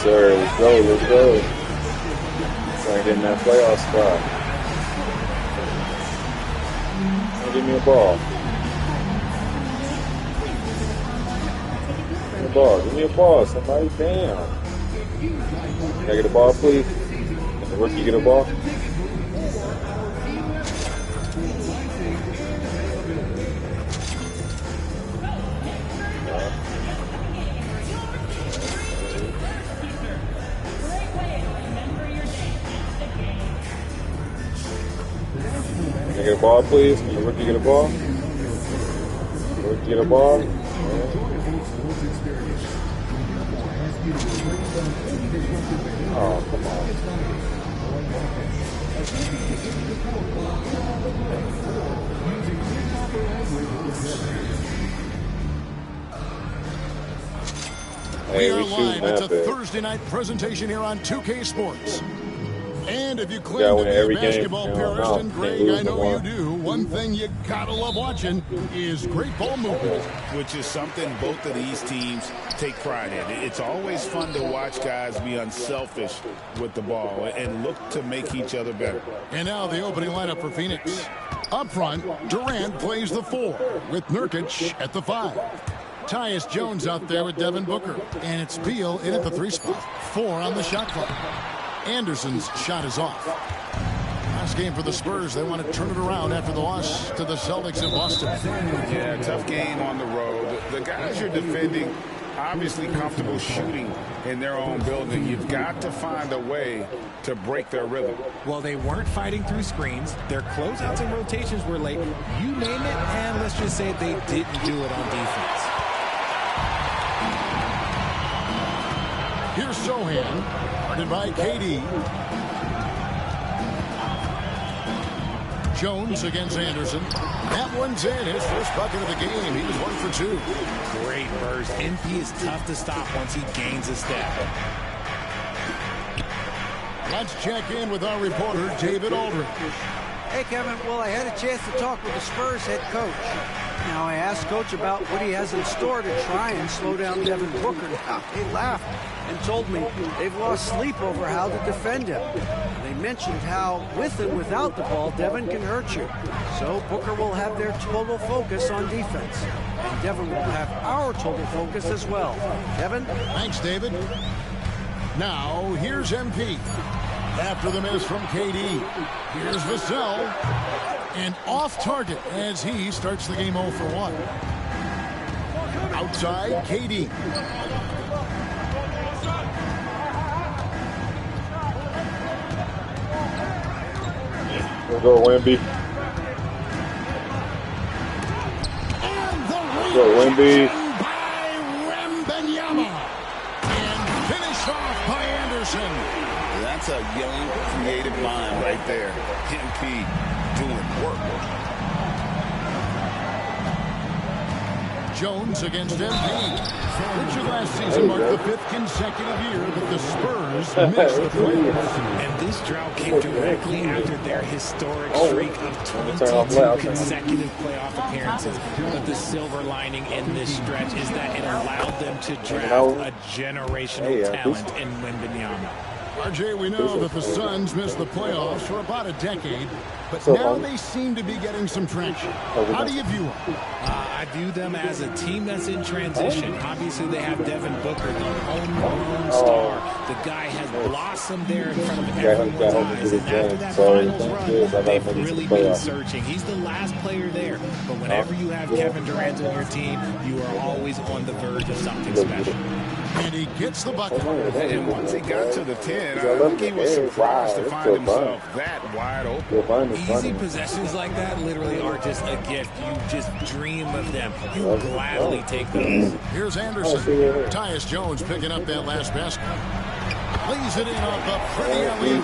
sir. Let's go. Let's go. Trying to get in that playoff spot. Give me a ball. Give me a ball. Give me a ball. Somebody, damn. Can I get a ball, please? Can the rookie get a ball? Can I get a ball, please? Can the rookie get a ball? Can the rookie get a ball? Oh, come on. We are live. It's a Thursday night presentation here on 2K Sports. And if you claim to be a basketball purist, and Greg, I know you do, one thing you gotta love watching is great ball movement. Which is something both of these teams take pride in. It's always fun to watch guys be unselfish with the ball and look to make each other better. And now the opening lineup for Phoenix. Up front, Durant plays the 4, with Nurkic at the 5. Tyus Jones out there with Devin Booker. And it's Beal in at the 3 spot. 4 on the shot clock. Anderson's shot is off. Last game for the Spurs. They want to turn it around after the loss to the Celtics in Boston. Yeah, tough game on the road. The guys you're defending obviously comfortable shooting in their own building. You've got to find a way to break their rhythm. Well, they weren't fighting through screens. Their closeouts and rotations were late. You name it, and let's just say they didn't do it on defense. Here's Sohan, guarded by KD. Jones against Anderson. That one's in. His first bucket of the game. He was 1 for 2. Great burst. NP is tough to stop once he gains a step. Let's check in with our reporter, David Aldridge. Hey, Kevin. Well, I had a chance to talk with the Spurs head coach. Now, I asked Coach about what he has in store to try and slow down Devin Booker. Now, he laughed and told me they've lost sleep over how to defend him. They mentioned how, with and without the ball, Devin can hurt you. So Booker will have their total focus on defense. And Devin will have our total focus as well. Devin? Thanks, David. Now, here's MP. After the miss from KD, here's Vassell. And off target as he starts the game 0 for 1. Outside, KD. Let's go, Wemby. Let's go, Wemby. By Wembanyama. And finish off by Anderson. That's a young, creative mind right there. MP doing work. Jones against MP. Richard last season marked the 5th consecutive year that the Spurs missed the playoffs. And this drought came directly after their historic streak of 22 consecutive playoff appearances. But the silver lining in this stretch is that it allowed them to draft a generational talent in Wembanyama. RJ, we know that the Suns missed the playoffs for about a decade, but now they seem to be getting some traction. How do you view them? I view them as a team that's in transition. Obviously, they have Devin Booker, the homegrown star. The guy has blossomed there in front of everyone's eyes. And after that finals run, they've really been searching. He's the last player there. But whenever you have Kevin Durant on your team, you are always on the verge of something special. And he gets the bucket. And once he got to the 10, I think he was surprised to find himself that wide open. Easy possessions like that literally are just a gift. You just dream of them. You will gladly take those. Here's Anderson. Tyus Jones picking up that last basket. Lays it in off the pretty alley.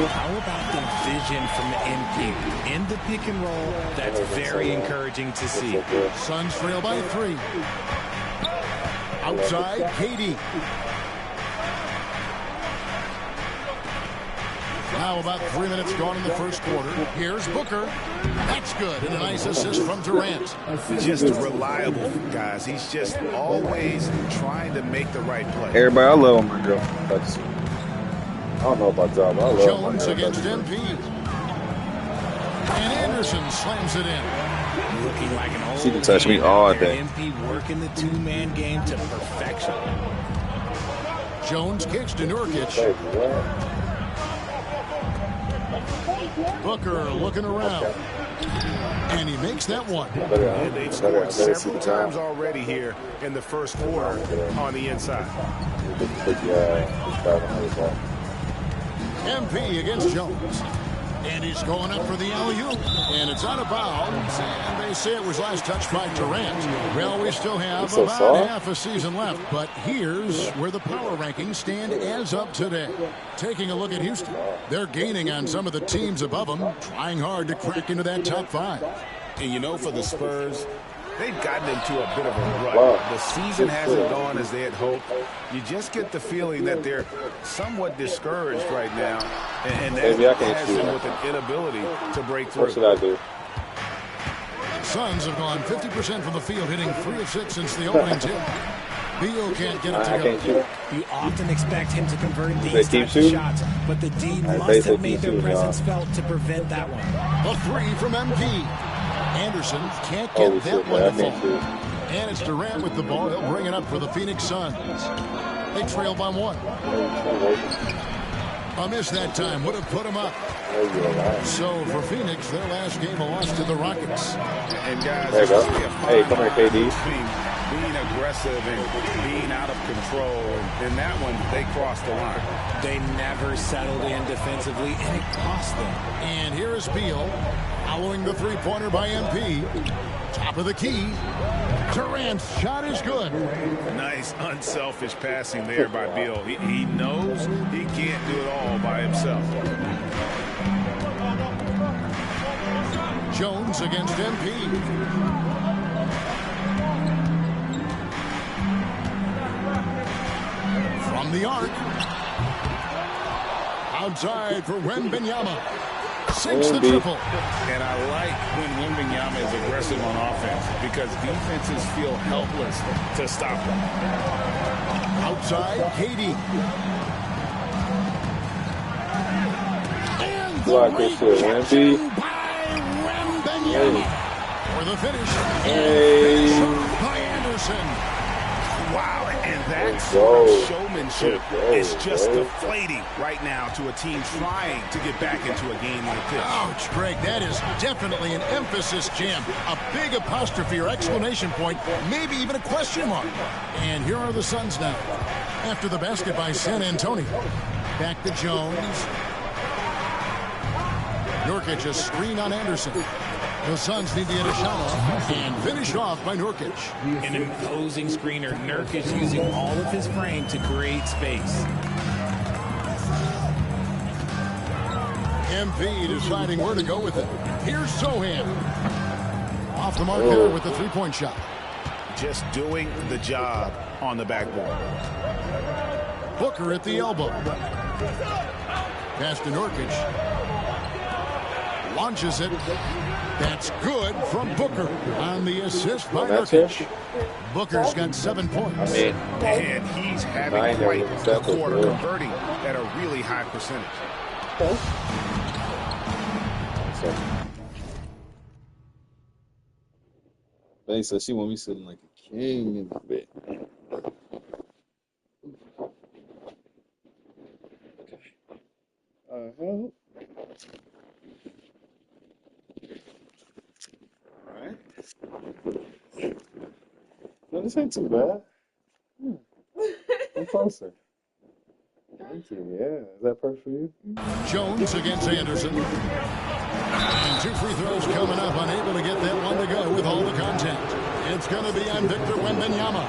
How about the vision from the MP? In the pick and roll, that's very encouraging to see. Suns trail by 3. Outside, KD. Now about 3 minutes gone in the first quarter. Here's Booker. That's good. And a nice assist from Durant. Just reliable, guys. He's just always trying to make the right play. Everybody, I love my girl. I don't know about y'all, but I love Jones against MP. And Anderson slams it in. Looking like an old She can touch me all day. MP working the two-man game to perfection. Jones kicks to Nurkic. Booker looking around. And he makes that one. And they've scored several times already here in the first quarter on the inside. MP against Jones. And he's going up for the alley-oop. And it's out of bounds. And they say it was last touched by Durant. Well, we still have about half a season left. But here's where the power rankings stand as of today. Taking a look at Houston. They're gaining on some of the teams above them, trying hard to crack into that top 5. And you know, for the Spurs, they've gotten into a bit of a rut. The season hasn't gone as they had hoped. You just get the feeling that they're somewhat discouraged right now. And that has them with an inability to break through. What should I do? Suns have gone 50% from the field, hitting 3 of 6 since the opening tip. Beal can't get it to go. You often expect him to convert these types of shots, but the D must have made their presence felt to prevent that one. A 3 from MP. Anderson can't get that one to fall. And it's Durant with the ball. He'll bring it up for the Phoenix Suns. They trail by 1. A miss that time would have put them up. So for Phoenix, their last game a loss to the Rockets. And guys, there you go. Hey, come here, KD. Being aggressive and being out of control. And that one, they crossed the line. They never settled in defensively, and it cost them. And here is Beal following the three-pointer by MP. Top of the key. Durant's shot is good. Nice, unselfish passing there by Beal. He knows he can't do it all by himself. Jones against MP. From the arc. Outside for Wembanyama. Sinks the triple. And I like when Wembanyama is aggressive on offense because defenses feel helpless to stop him. Outside, KD. And the rejection by Wembanyama. For the finish. And by Anderson. Wow, and that sort of showmanship is just deflating right now to a team trying to get back into a game like this. Ouch, Greg, that is definitely an emphasis jam. A big apostrophe or exclamation point, maybe even a question mark. And here are the Suns now. After the basket by San Antonio. Back to Jones. Nurkic a screen on Anderson. The Suns need to get a shot off and finish off by Nurkic. An imposing screener. Nurkic using all of his frame to create space. MP deciding where to go with it. Here's Sohan. Off the mark there with the three-point shot. Just doing the job on the backboard. Booker at the elbow. Pass to Nurkic. Launches it. That's good from Booker on the assist by Nurkic. Booker's got 7 points. And he's having quite the quarter, converting at a really high percentage. They said she want me sitting like a king in the bed. Okay. Alright. No, this ain't too bad. I'm closer. Thank you. Yeah. Is that perfect for you? Jones against Anderson. And 2 free throws coming up, unable to get that one to go with all the contact. It's going to be on Victor Wembanyama.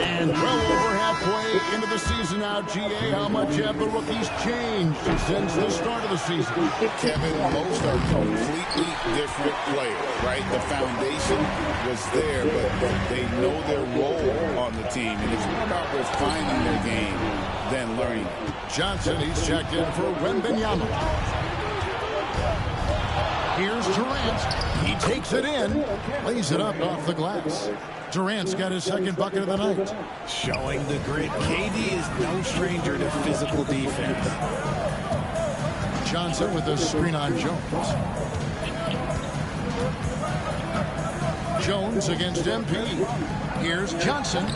And well over half halfway into the season now, GA. How much have the rookies changed since the start of the season? Kevin, most are completely different players, right? The foundation was there, but they know their role on the team, and it's more about refining their game than learning. Johnson, he's checked in for Wembanyama. Here's Durant. He takes it in, lays it up off the glass. Durant's got his second bucket of the night. Showing the grit. KD is no stranger to physical defense. Johnson with the screen on Jones. Jones against MP. Here's Johnson.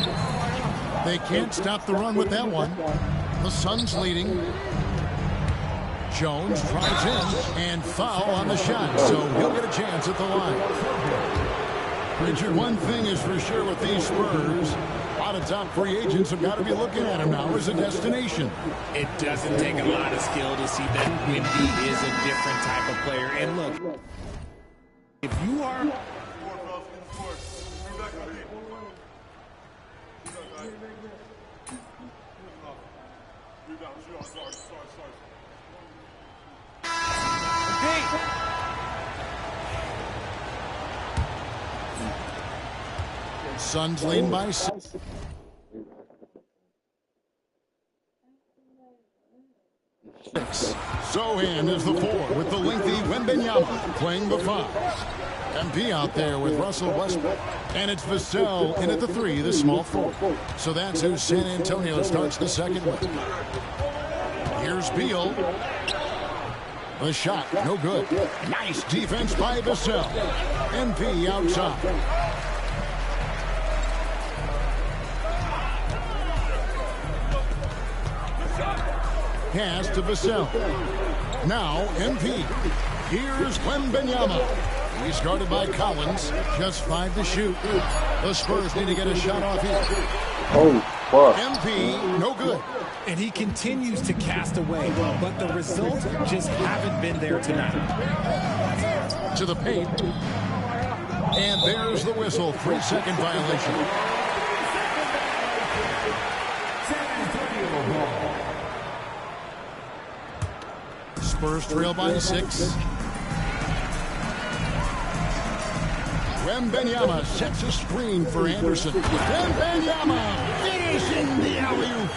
They can't stop the run with that one. The Suns leading. Jones drives in and foul on the shot, so he'll get a chance at the line. Richard, one thing is for sure with these Spurs, a lot of top free agents have got to be looking at him now as a destination. It doesn't take a lot of skill to see that Wemby is a different type of player. And look, if you are... Suns lead by 6. Sohan is the 4 with the lengthy Wembanyama playing the 5. MP out there with Russell Westbrook. And it's Vassell in at the 3, the small 4. So that's who San Antonio starts the second with. Here's Beal. The shot, no good. Nice defense by Vassell. MP outside. Pass to Vassell. Now MP. Here's Wembanyama. He's guarded by Collins. Just 5 to shoot. The Spurs need to get a shot off here. Oh, fuck. MP, no good. And he continues to cast away, but the results just haven't been there tonight. To the paint. And there's the whistle. 3-second violation. Spurs trail by 6. Wembanyama sets a screen for Anderson. Wembanyama finishing the alley-oop.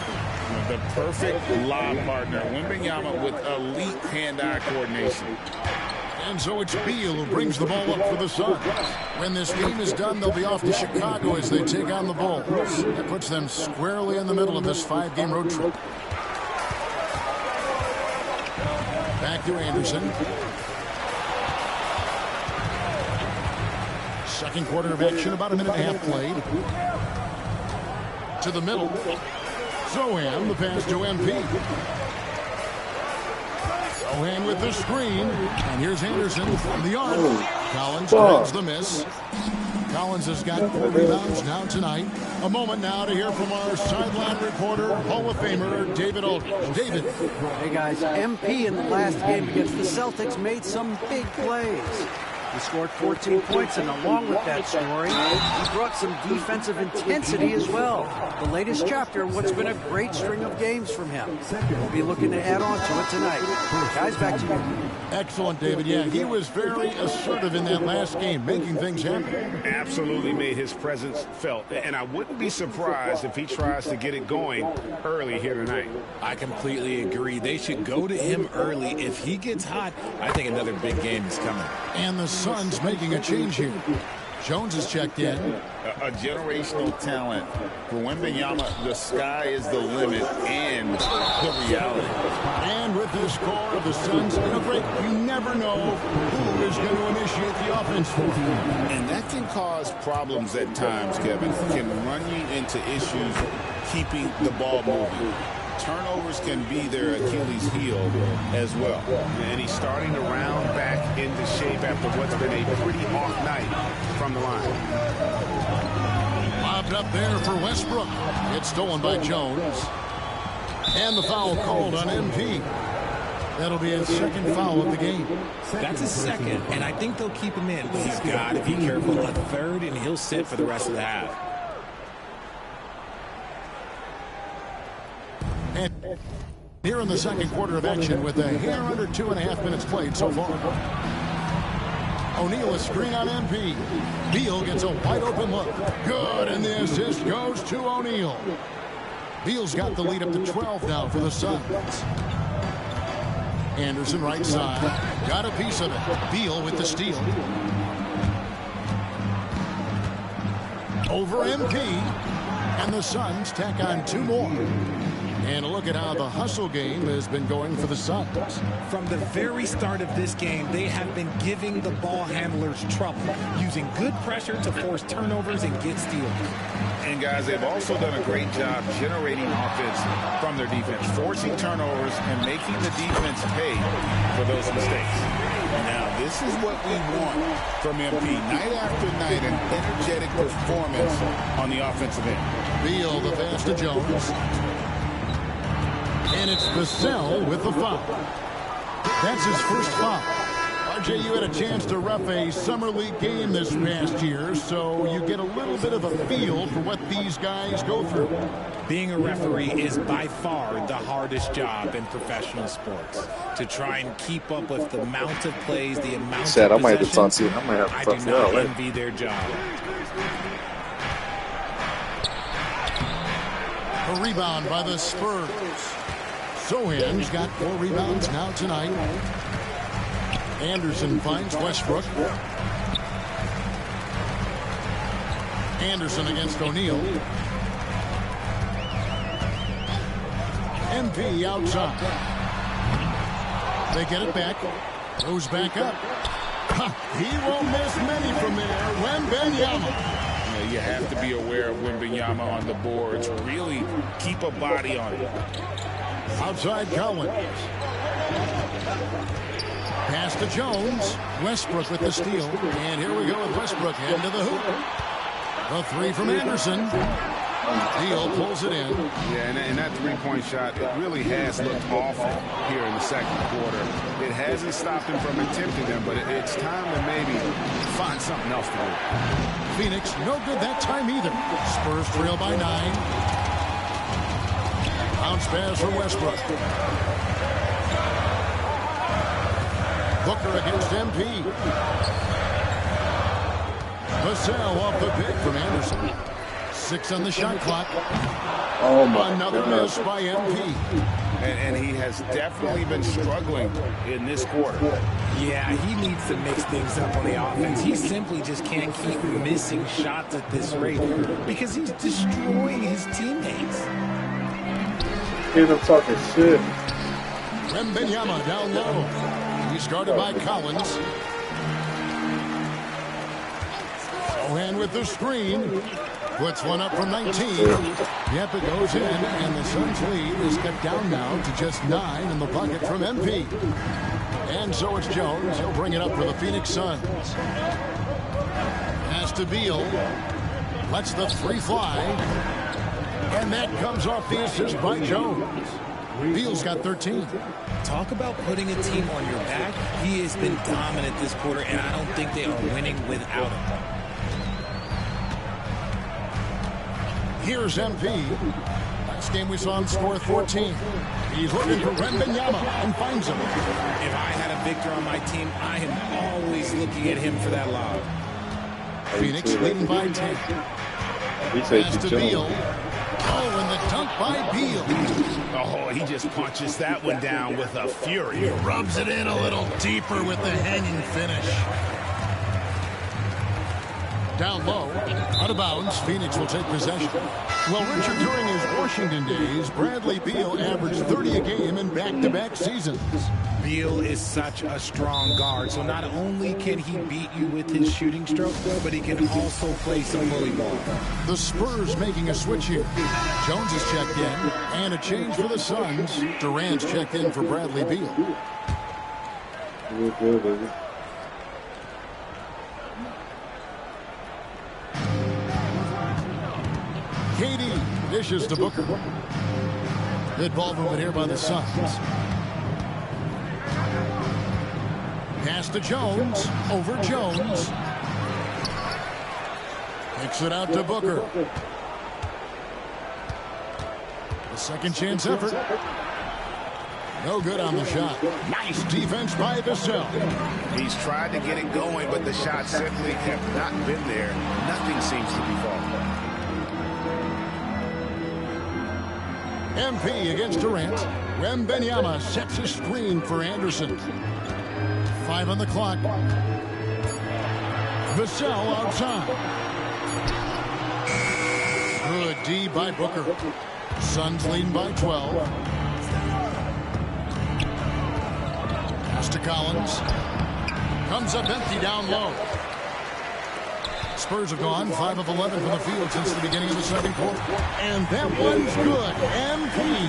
The perfect lob partner. Wembanyama with elite hand-eye coordination. And so it's Beal who brings the ball up for the Suns. When this game is done, they'll be off to Chicago as they take on the Bulls. That puts them squarely in the middle of this 5-game road trip. Back to Anderson. Second quarter of action, about a minute and a half played. To the middle. Sohan, the pass to MP. Sohan with the screen. And here's Anderson from the arc. Collins grabs the miss. Collins has got 4 rebounds now tonight. A moment now to hear from our sideline reporter, Hall of Famer David Aldridge. David. Hey, guys. MP in the last game against the Celtics made some big plays. He scored 14 points, and along with that scoring, he brought some defensive intensity as well. The latest chapter in what's been a great string of games from him. We'll be looking to add on to it tonight. Guys, back to you. Excellent, David. Yeah, he was very assertive in that last game, making things happen. Absolutely made his presence felt. And I wouldn't be surprised if he tries to get it going early here tonight. I completely agree. They should go to him early. If he gets hot, I think another big game is coming. And the Suns making a change here. Jones is checked in. A generational talent. For Wembanyama, the sky is the limit and the reality. And with this score of the Suns, Greg, you never know who is going to initiate the offense for you. And that can cause problems at times, Kevin. Can run you into issues keeping the ball moving. Turnovers can be their Achilles heel as well. And he's starting to round back into shape after what's been a pretty off night from the line. Lobbed up there for Westbrook. It's stolen by Jones. And the foul called on MP. That'll be his second foul of the game. That's his second, and I think they'll keep him in. But he's got to be careful. A third, and he'll sit for the rest of the half. And here in the second quarter of action with a hair under 2.5 minutes played so far. O'Neal a screen on MP. Beal gets a wide open look. Good, and the assist goes to O'Neal. Beal's got the lead up to 12 now for the Suns. Anderson right side. Got a piece of it. Beal with the steal. Over MP. And the Suns tack on 2 more. And a look at how the hustle game has been going for the Suns. From the very start of this game, they have been giving the ball handlers trouble, using good pressure to force turnovers and get steals. And, guys, they've also done a great job generating offense from their defense, forcing turnovers and making the defense pay for those mistakes. Now, this is what we want from MP. Night after night, an energetic performance on the offensive end. Beal, the pass to Jones. And it's Vassell with the foul. That's his first foul. RJ, you had a chance to ref a summer league game this past year, so you get a little bit of a feel for what these guys go through. Being a referee is by far the hardest job in professional sports. To try and keep up with the amount of plays, the amount of possessions, I do not envy their job. A rebound by the Spurs. Sohan's got 4 rebounds now tonight. Anderson finds Westbrook. Anderson against O'Neal. MP outside. They get it back. Goes back up. He won't miss many from there. Wembanyama. You have to be aware of Wembanyama on the boards. Really keep a body on it. Outside Collins. Pass to Jones. Westbrook with the steal. And here we go with Westbrook heading to the hoop. A 3 from Anderson. Beal pulls it in. Yeah, and that three-point shot, it really has looked awful here in the second quarter. It hasn't stopped him from attempting them, but it's time to maybe find something else to do. Phoenix, no good that time either. Spurs trail by 9. Bounce pass from Westbrook. Booker against MP. Vassell off the pick from Anderson. 6 on the shot clock. Oh my Another goodness. miss by MP. And he has definitely been struggling in this quarter. Yeah, he needs to mix things up on the offense. He simply just can't keep missing shots at this rate because he's destroying his teammates. Hear them talking shit. Wembanyama down low. He's guarded by Collins. Sohan with the screen. Puts one up from 19. Yep, it goes in, and the Suns' lead is cut down now to just 9 in the bucket from MP. And so it's Jones. He'll bring it up for the Phoenix Suns. Pass to Beal. Lets the 3 fly. And that comes off the assist by Jones. Beal's got 13. Talk about putting a team on your back. He has been dominant this quarter, and I don't think they are winning without him. Here's MP. Last game we saw him score 14. He's looking for Wembanyama and finds him. If I had a Victor on my team, I am always looking at him for that lob. Phoenix leading by 10. Pass to Beal. Oh, and the dunk by Beal. Oh, he just punches that one down with a fury. He rubs it in a little deeper with the hanging finish. Down low, out of bounds, Phoenix will take possession. Well, Richard, during his Washington days, Bradley Beal averaged 30 a game in back-to-back seasons. Beal is such a strong guard, so not only can he beat you with his shooting stroke, but he can also play some bully ball. The Spurs making a switch here. Jones is checked in, and a change for the Suns. Durant's checked in for Bradley Beal. Good, baby. KD dishes to Booker. Good ball movement here by the Suns. Pass to Jones. Over Jones. Kicks it out to Booker. The Second chance effort. No good on the shot. Nice defense by Vassell. He's tried to get it going, but the shots simply have not been there. Nothing seems to be falling. MP against Durant. Wembanyama sets a screen for Anderson. 5 on the clock. Vassell outside. Good D by Booker. Suns leading by 12. Pass to Collins. Comes up empty down low. Spurs have gone 5 of 11 from the field since the beginning of the second quarter. And that one's good. MP.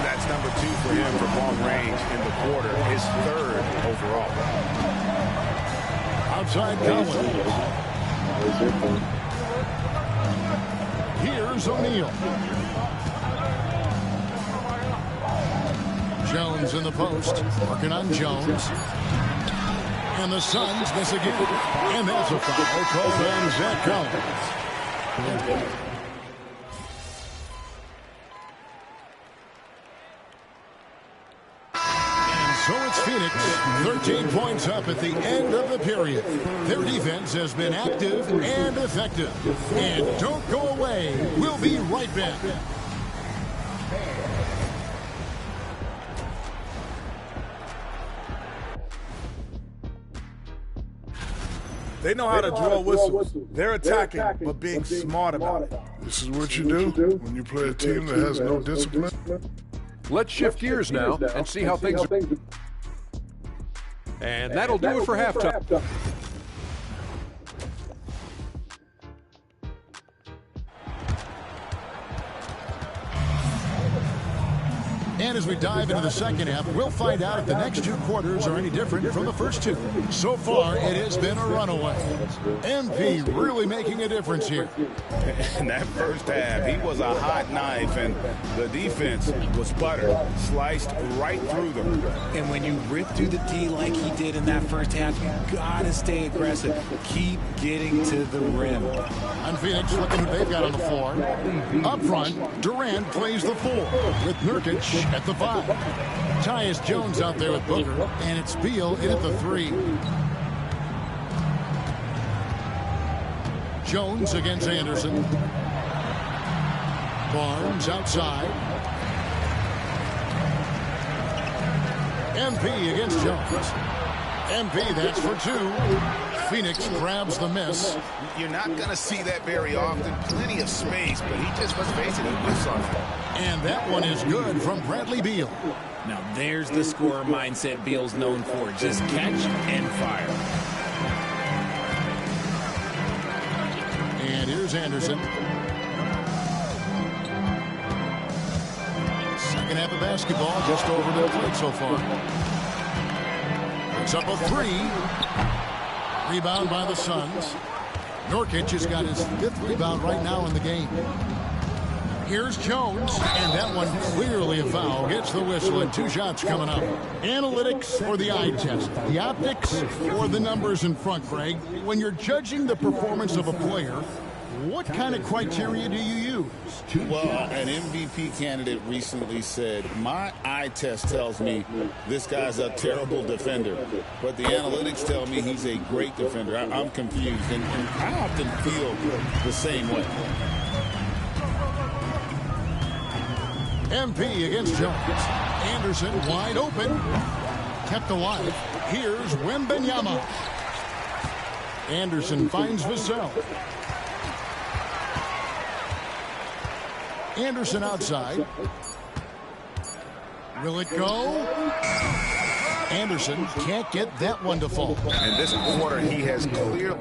That's number 2 for him from long range in the quarter. His 3rd overall. Outside Collins. Here's O'Neal. Jones in the post. Working on Jones. And the Suns miss again. And that's a foul called on Zach Collins. So it's Phoenix, 13 points up at the end of the period. Their defense has been active and effective. And don't go away. We'll be right back. They know how to draw whistles. They're attacking, but being smart about it. This is what you do when you play a team that has no discipline. Let's shift gears now and see how things are. And that'll do it for halftime. And as we dive into the second half, we'll find out if the next 2 quarters are any different from the first 2. So far, it has been a runaway. MP really making a difference here. In that first half, he was a hot knife, and the defense was butter, sliced right through them. And when you rip through the D like he did in that first half, you gotta stay aggressive. Keep getting to the rim. On Phoenix, looking who they've got on the floor. Up front, Durant plays the 4 with Nurkic at the 5. Tyus Jones out there with Booker, and it's Beal in at the 3. Jones against Anderson. Barnes outside. MP against Jones. MP, that's for 2. Phoenix grabs the miss. You're not going to see that very often. Plenty of space, but he just was basically whiffs on it. And that one is good from Bradley Beal. Now there's the scorer mindset Beal's known for. Just catch and fire. And here's Anderson. Second half of basketball, just over the plate so far. It's up a 3. Rebound by the Suns. Nurkic has got his 5th rebound right now in the game. Here's Jones, and that one clearly a foul. Gets the whistle, and 2 shots coming up. Analytics or the eye test? The optics or the numbers in front, Greg? When you're judging the performance of a player, what kind of criteria do you use? Well, an MVP candidate recently said, my eye test tells me this guy's a terrible defender, but the analytics tell me he's a great defender. I'm confused, and I often feel the same way. MP against Jones. Anderson wide open. Kept alive. Here's Wembanyama. Anderson finds Vassell. Anderson outside. Will it go? Anderson can't get that one to fall. And this quarter, he has clearly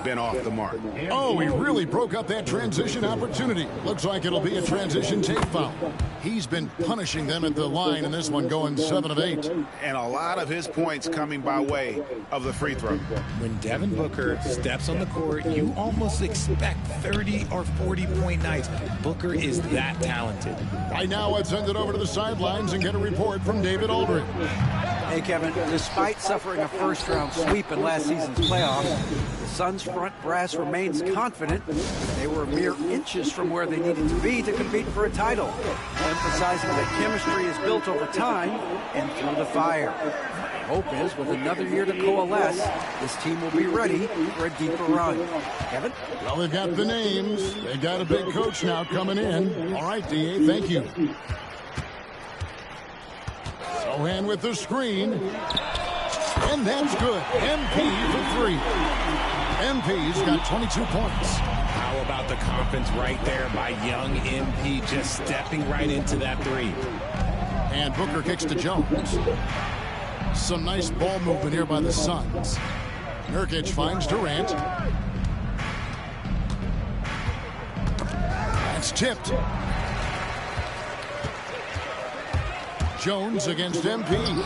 been off the mark. Oh, he really broke up that transition opportunity. Looks like it'll be a transition take foul. He's been punishing them at the line in this one, going 7 of 8. And a lot of his points coming by way of the free throw. When Devin Booker steps on the court, you almost expect 30 or 40-point nights. Booker is that talented. Right now, let's send it over to the sidelines and get a report from David Aldridge. Hey, Kevin, despite suffering a first-round sweep in last season's playoffs, the Suns' front brass remains confident they were mere inches from where they needed to be to compete for a title, emphasizing that chemistry is built over time and through the fire. Hope is, with another year to coalesce, this team will be ready for a deeper run. Kevin? Well, they've got the names. They got a big coach now coming in. All right, D.A., thank you. Sochan with the screen. And that's good. MP for 3. MP's got 22 points. How about the confidence right there by young MP, just stepping right into that 3. And Booker kicks to Jones. Some nice ball movement here by the Suns. Nurkic finds Durant. That's tipped. Jones against MP.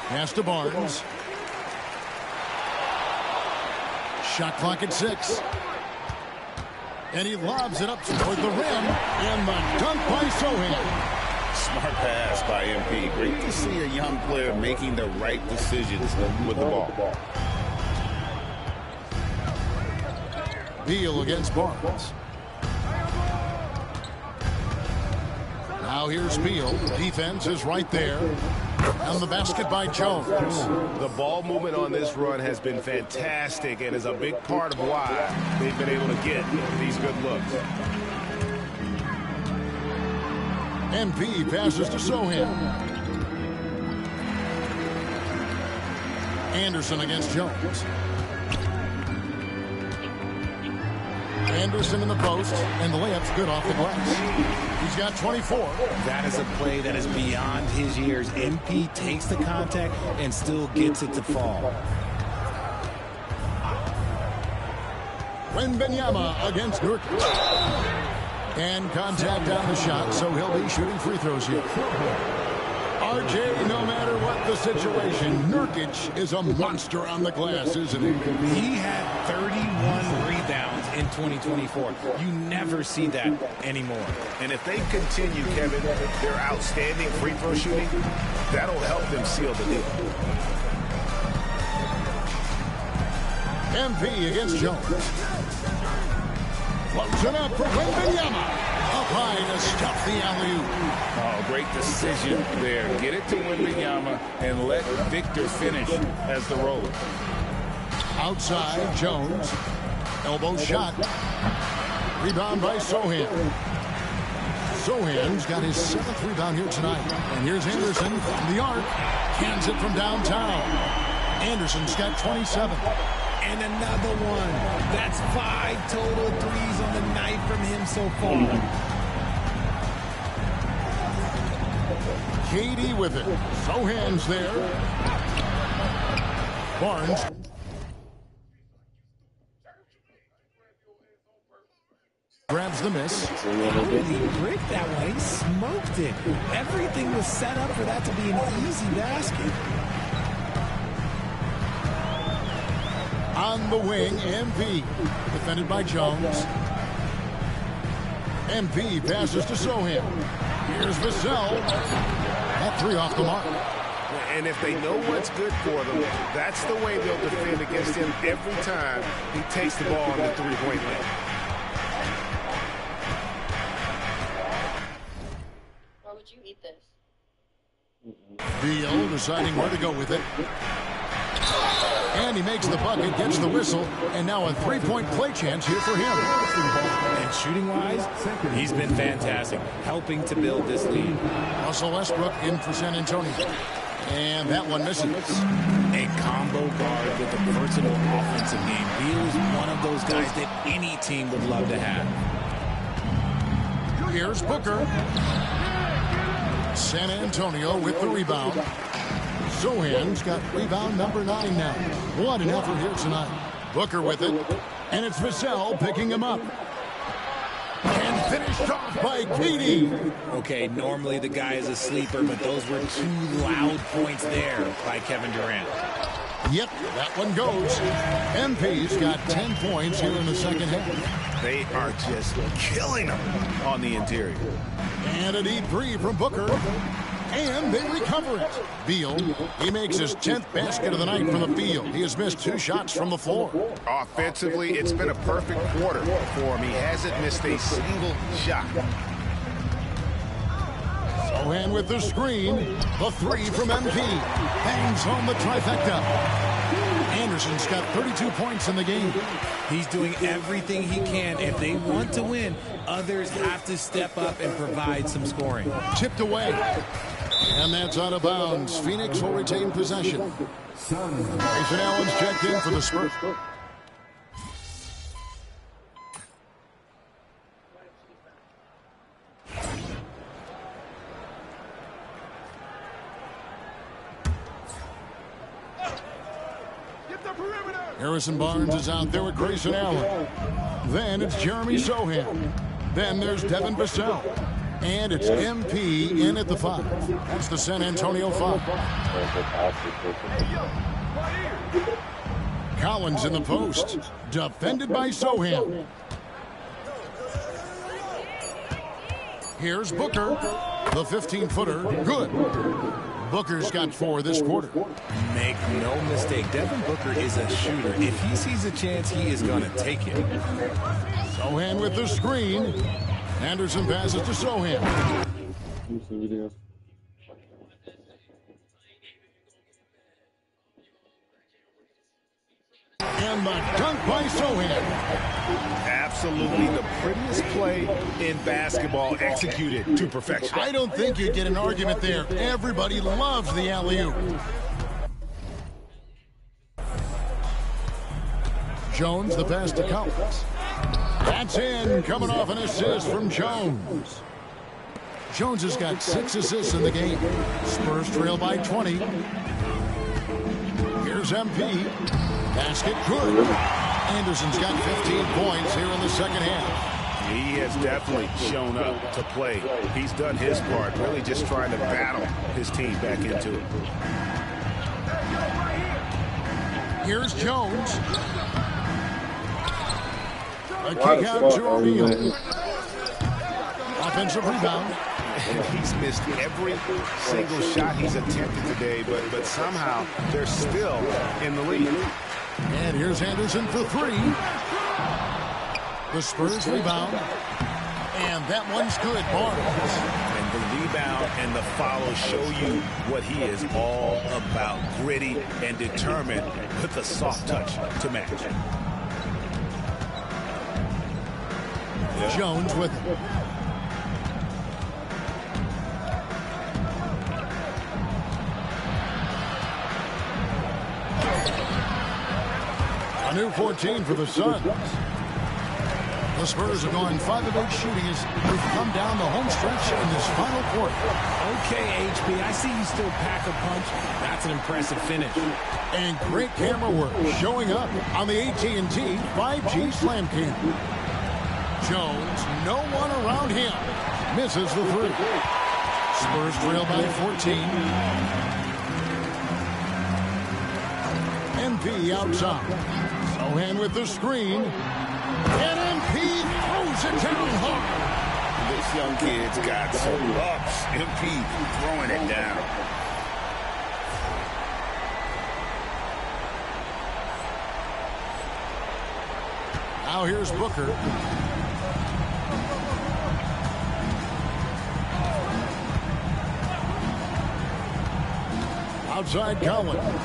Pass to Barnes. Shot clock at 6. And he lobs it up toward the rim. And the dunk by Sochan. Smart pass by MP. Great to see a young player making the right decisions with the ball. Beal against Barnes. Now here's Beal. Defense is right there. And the basket by Jones. The ball movement on this run has been fantastic and is a big part of why they've been able to get these good looks. MP passes to Sochan. Anderson against Jones. Anderson in the post, and the layup's good off the glass. He's got 24. That is a play that is beyond his years. MP takes the contact and still gets it to fall. Wembanyama against Nurkic. And contact on the shot, so he'll be shooting free throws here. RJ, no matter what the situation, Nurkic is a monster on the glass, isn't he? He had 31 rebounds in 2024. You never see that anymore. And if they continue, Kevin, their outstanding free throw shooting, that'll help them seal the deal. MP against Jones. Floats it up for Wembanyama. Up high to stop the alley-oop. Oh, great decision there. Get it to Wembanyama and let Victor finish as the roller. Outside, Jones. Elbow shot. Rebound by Sochan. Sochan's got his 7th rebound here tonight. And here's Anderson from the arc. Cans it from downtown. Anderson's got 27. And another one. That's 5 total threes on the night from him so far. KD with it. Sochan's there. Barnes. Grabs the miss. He bricked that one. He smoked it. Everything was set up for that to be an easy basket. On the wing, MP. Defended by Jones. MP passes to Sochan. Here's Vassell. That 3 off the mark. And if they know what's good for them, that's the way they'll defend against him every time he takes the ball in the three-point line. Why would you eat this? Beal deciding where to go with it. And he makes the bucket, gets the whistle, and now a 3-point play chance here for him. And shooting-wise, he's been fantastic, helping to build this lead. Russell Westbrook in for San Antonio. And that one misses. A combo guard with a versatile offensive game. Beal is one of those guys that any team would love to have. Here's Booker. San Antonio with the rebound. Sochan's got rebound number 9 now. What an effort here tonight. Booker with it. And it's Vassell picking him up. And finished off by KD. Okay, normally the guy is a sleeper, but those were 2 loud points there by Kevin Durant. Yep, that one goes. MP's got 10 points here in the second half. They are just killing them on the interior. And a deep three from Booker. And they recover it. Beal, he makes his 10th basket of the night from the field. He has missed 2 shots from the floor. Offensively, it's been a perfect quarter for him. He hasn't missed a single shot. Sochan with the screen. The 3 from MP. Bangs home the trifecta. Anderson's got 32 points in the game. He's doing everything he can. If they want to win, others have to step up and provide some scoring. Tipped away. And that's out of bounds. Phoenix will retain possession. Grayson Allen's checked in for the Spurs. Harrison Barnes is out there with Grayson Allen. Then it's Jeremy Sochan. Then there's Devin Vassell. And it's MP in at the 5. That's the San Antonio 5. Collins in the post. Defended by Sochan. Here's Booker. The 15-footer. Good. Booker's got 4 this quarter. Make no mistake, Devin Booker is a shooter. If he sees a chance, he is going to take it. Sochan with the screen. Anderson passes to Sochan. And the dunk by Sochan. Absolutely the prettiest play in basketball, executed to perfection. I don't think you'd get an argument there. Everybody loves the alley-oop. Jones, the pass to Collins. That's in, coming off an assist from Jones. Jones has got 6 assists in the game. Spurs trail by 20. Here's MP. Basket good. Anderson's got 15 points here in the second half. He has definitely shown up to play. He's done his part, really just trying to battle his team back into it. Here's Jones. A kick out to O'Neal. Offensive rebound. He's missed every single shot he's attempted today, but somehow they're still in the lead. And here's Anderson for 3. The Spurs rebound. And that one's good, Barnes. And the rebound and the follow show you what he is all about. Gritty and determined with a soft touch to match. Jones with it. A new 14 for the Suns. The Spurs have gone 5 of 8 shooting as we've come down the home stretch in this final quarter. Okay, HB, I see you still pack a punch. That's an impressive finish. And great camera work showing up on the AT&T 5G Slam Cam. Jones, no one around him. Misses the 3. Spurs trail by 14. MP outside. Sochan with the screen. And MP throws it down hard. This young kid's got some ups. MP throwing it down. Now here's Booker. Outside Collins.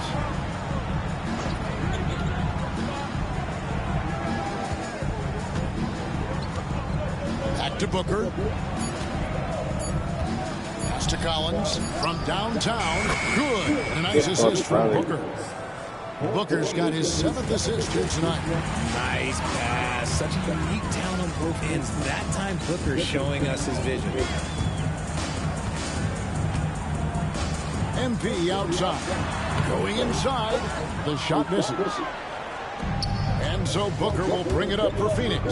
Back to Booker. Pass to Collins from downtown. Good. And a nice assist from Booker. Booker's got his 7th assist here tonight. Nice pass. Such a unique talent on both ends. That time Booker showing us his vision. MP outside. Going inside. The shot misses. And so Booker will bring it up for Phoenix.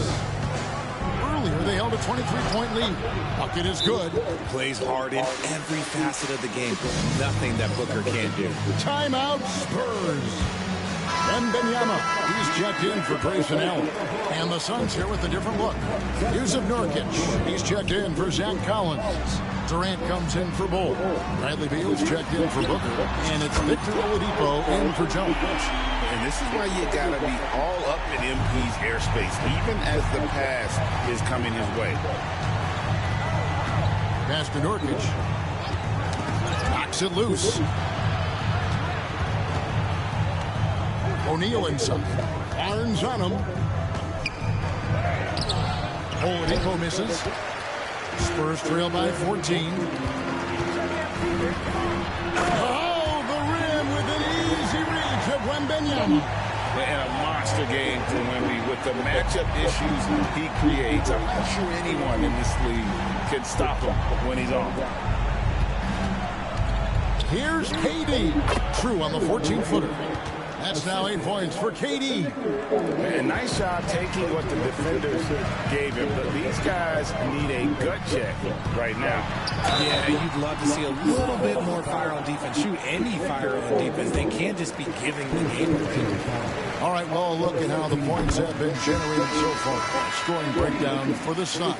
Earlier, they held a 23-point lead. Bucket is good. Plays hard in every facet of the game. Nothing that Booker can't do. Timeout, Spurs. Wembanyama, he's checked in for Grayson Allen. And the Suns here with a different look. Here's Nurkic. He's checked in for Zach Collins. Durant comes in for Bull. Bradley Beal's checked in for Booker. And it's Victor Oladipo in for Jones. And this is why you got to be all up in MP's airspace, even as the pass is coming his way. Pass to Nurkic. Knocks it loose. O'Neal inside. Barnes on him. Oladipo misses. Spurs trail by 14. Oh, the rim with an easy reach of Wembanyama. And a monster game for Wemby with the matchup issues he creates. I'm not sure anyone in this league can stop him when he's on. Here's KD. True on the 14-footer. That's now 8 points for KD. And nice job taking what the defenders gave him. But these guys need a gut check right now. Yeah, you'd love to see a little bit more fire on defense. Shoot any fire on defense. They can't just be giving the game to people. All right, well, look at how the points have been generated so far. Scoring breakdown for the Suns.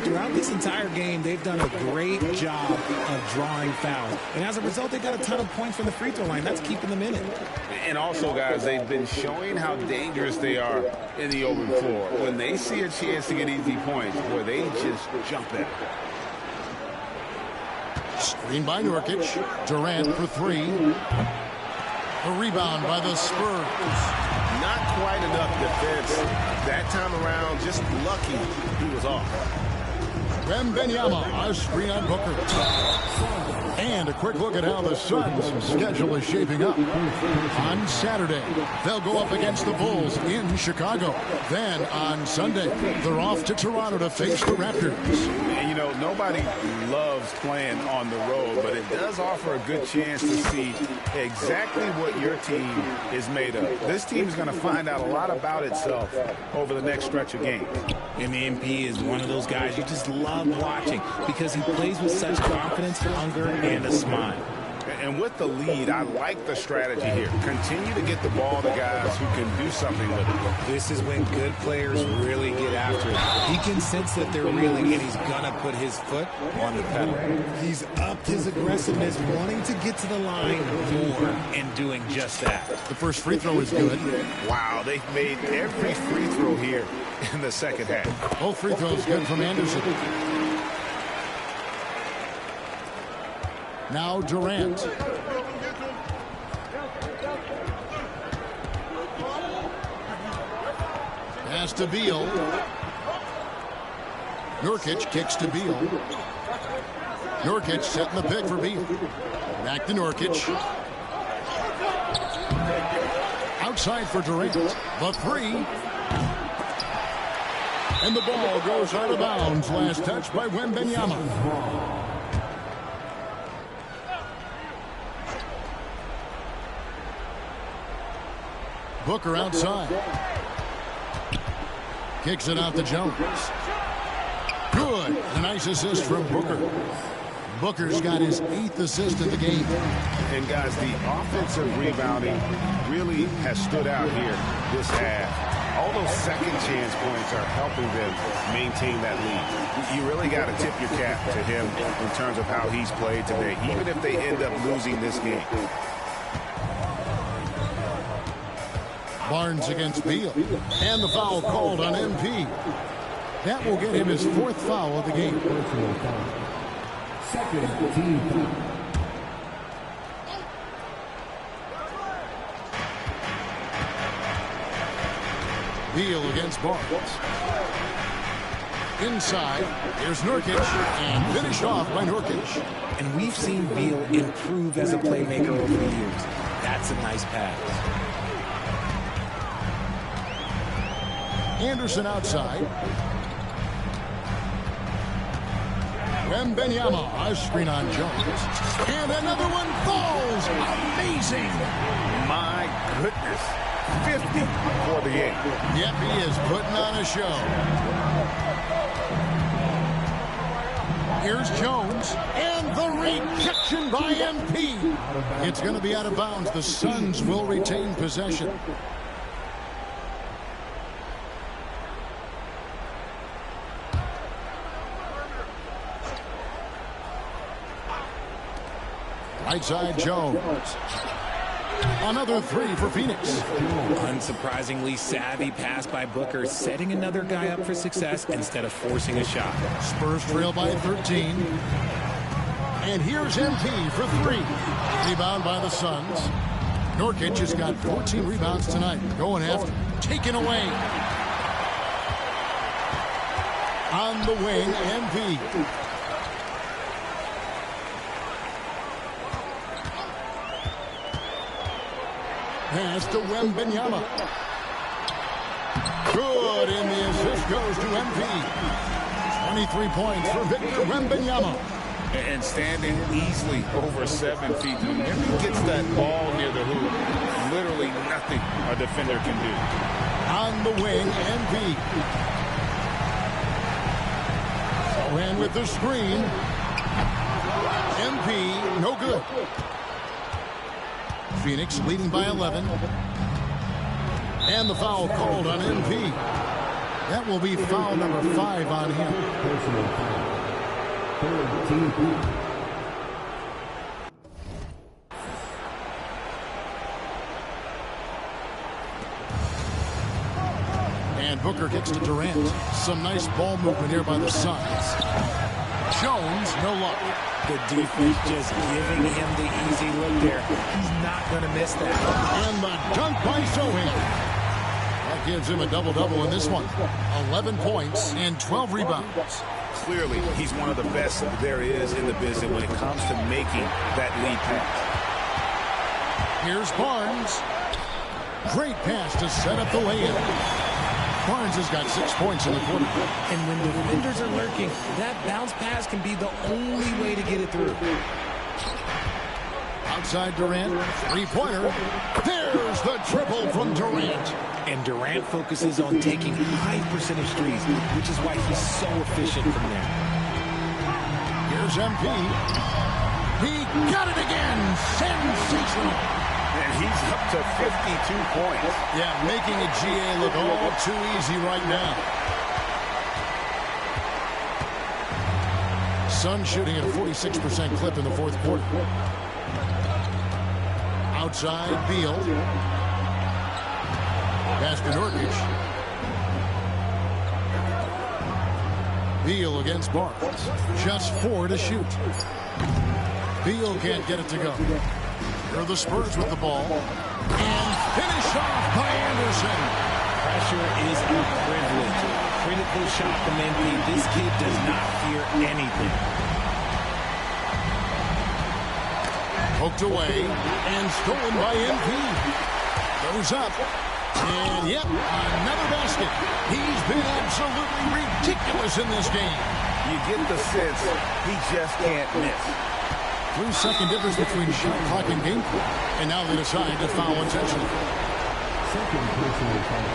Throughout this entire game, they've done a great job of drawing fouls. And as a result, they got a ton of points from the free throw line. That's keeping them in it. And also, guys, they've been showing how dangerous they are in the open floor. When they see a chance to get easy points, where they just jump at it. Screen by Nurkic. Durant for three. A rebound by the Spurs. Not quite enough defense that time around. Just lucky he was off. Wembanyama, a screen on Booker. And a quick look at how the Suns' schedule is shaping up. On Saturday, they'll go up against the Bulls in Chicago. Then on Sunday, they're off to Toronto to face the Raptors. And, you know, nobody loves playing on the road, but it does offer a good chance to see exactly what your team is made of. This team is going to find out a lot about itself over the next stretch of games. And the MP is one of those guys you just love watching because he plays with such confidence, hunger, and a smile. And with the lead, I like the strategy here. Continue to get the ball to guys who can do something with it. This is when good players really get after it. He can sense that they're reeling, and he's going to put his foot on the pedal. He's upped his aggressiveness, wanting to get to the line more and doing just that. The first free throw is good. Wow, they've made every free throw here in the second half. Both free throws good from Anderson. Now Durant. Pass to Beal. Nurkic kicks to Beal. Nurkic setting the pick for Beal. Back to Nurkic. Outside for Durant. The three. And the ball goes out of bounds. Last touch by Wembanyama. Booker outside. Kicks it out to Jones. Good. A nice assist from Booker. Booker's got his 8th assist of the game. And guys, the offensive rebounding really has stood out here this half. All those second chance points are helping them maintain that lead. You really got to tip your cap to him in terms of how he's played today, even if they end up losing this game. Barnes against Beal. And the foul called on MP. That will get him his 4th foul of the game. Second team foul. Beal against Barnes. Inside, here's Nurkic, and finished off by Nurkic. And we've seen Beal improve as a playmaker over the years. That's a nice pass. Anderson outside. Wembanyama, a screen on Jones. And another one falls. Amazing. My goodness. 50 for the game. Yep, he is putting on a show. Here's Jones, and the rejection by MP. It's going to be out of bounds. The Suns will retain possession. Right side, Jones. Another three for Phoenix. Unsurprisingly savvy pass by Booker, setting another guy up for success instead of forcing a shot. Spurs trail by 13. And here's MP for three. Rebound by the Suns. Nurkic has got 14 rebounds tonight. Going after. Taken away. On the wing, MP. Pass to Wembanyama. Good, and the assist goes to MP. 23 points for Victor Wembanyama. And standing easily over 7 feet. When he gets that ball near the hoop, literally nothing a defender can do. On the wing, MP. Ran with the screen. MP, no good. Phoenix leading by 11. And the foul called on MP. That will be foul number 5 on him. Personal foul. Third team. And Booker kicks to Durant. Some nice ball movement here by the Suns. Jones, no luck. The defense just giving him the easy look there. He's not going to miss that. And the dunk by Sohan. That gives him a double-double in this one. 11 points and 12 rebounds. Clearly, he's one of the best there is in the business when it comes to making that lead pass. Here's Barnes. Great pass to set up the lay-in. Barnes has got 6 points in the quarter. And when defenders are lurking, that bounce pass can be the only way to get it through. Outside Durant, three-pointer. There's the triple from Durant. And Durant focuses on taking high percentage threes, which is why he's so efficient from there. Here's MP. He got it again. Sensational. And he's up to 52 points. Yeah, making a GA look all too easy right now. Sun shooting at a 46% clip in the fourth quarter. Outside, Beal. Pass to Nurkic. Beal against Barnes. Just 4 to shoot. Beal can't get it to go. Here are the Spurs with the ball. And finish off by Anderson. Pressure is a privilege. Critical shot from MP. This kid does not fear anything. Poked away and stolen by MP. Goes up. And yep, another basket. He's been absolutely ridiculous in this game. You get the sense he just can't miss. 3-second difference between shot clock and game clock. And now they decide to foul intentionally. Second personal foul.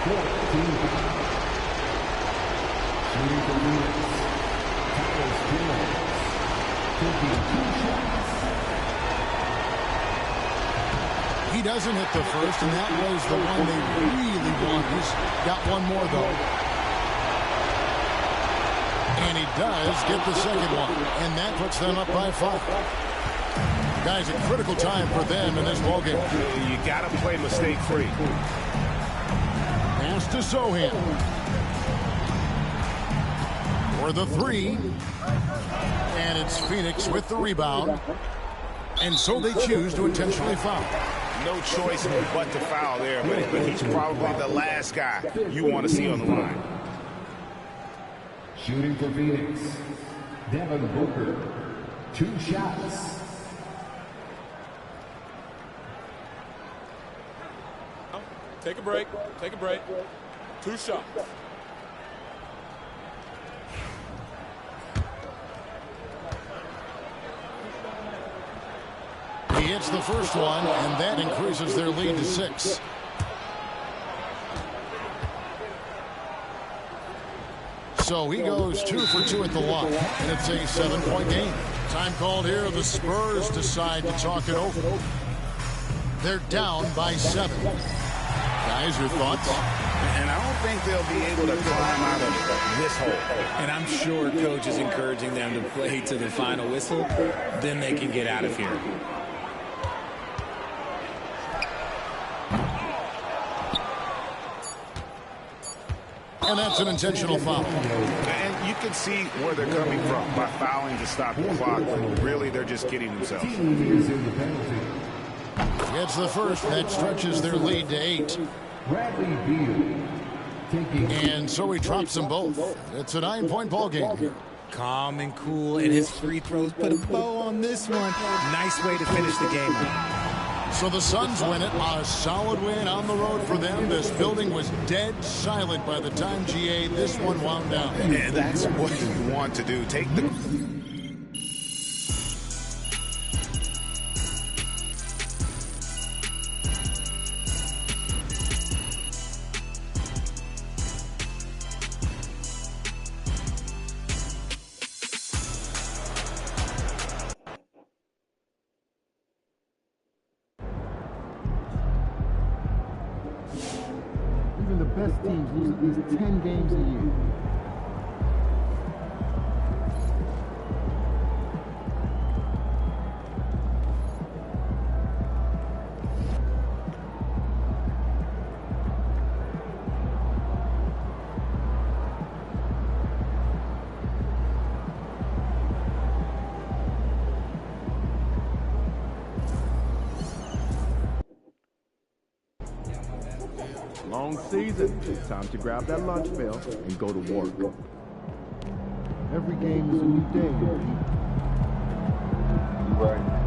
14. Shooting for Phoenix. Tyus Jones. Taking 2 shots. He doesn't hit the first, and that was the one they really want. He's got one more, though. And he does get the second one, and that puts them up by 5. Guys, a critical time for them in this ballgame. You got to play mistake-free. Pass to Sohan. For the 3. And it's Phoenix with the rebound. And so they choose to intentionally foul. No choice but to foul there, but he's probably the last guy you want to see on the line. Shooting for Phoenix, Devin Booker, 2 shots. Take a break. Take a break. 2 shots. He hits the first one, and that increases their lead to 6. So he goes 2 for 2 at the line, and it's a 7-point game. Time called here. The Spurs decide to talk it over. They're down by 7. Guys, your thoughts? And I don't think they'll be able to climb out of this hole. And I'm sure Coach is encouraging them to play to the final whistle. Then they can get out of here. And that's an intentional foul. And you can see where they're coming from by fouling to stop the clock, when really they're just kidding themselves. Gets the first. That stretches their lead to 8. And so he drops them both. It's a 9-point ball game here. Calm and cool, and his free throws put a bow on this one. Nice way to finish the game. So the Suns win it. A solid win on the road for them. This building was dead silent by the time, GA, this one wound down. And that's what you want to do. Take the... Even the best teams lose at least 10 games a year. Long season. It's time to grab that lunch bell and go to work. Every game is a new day, Right.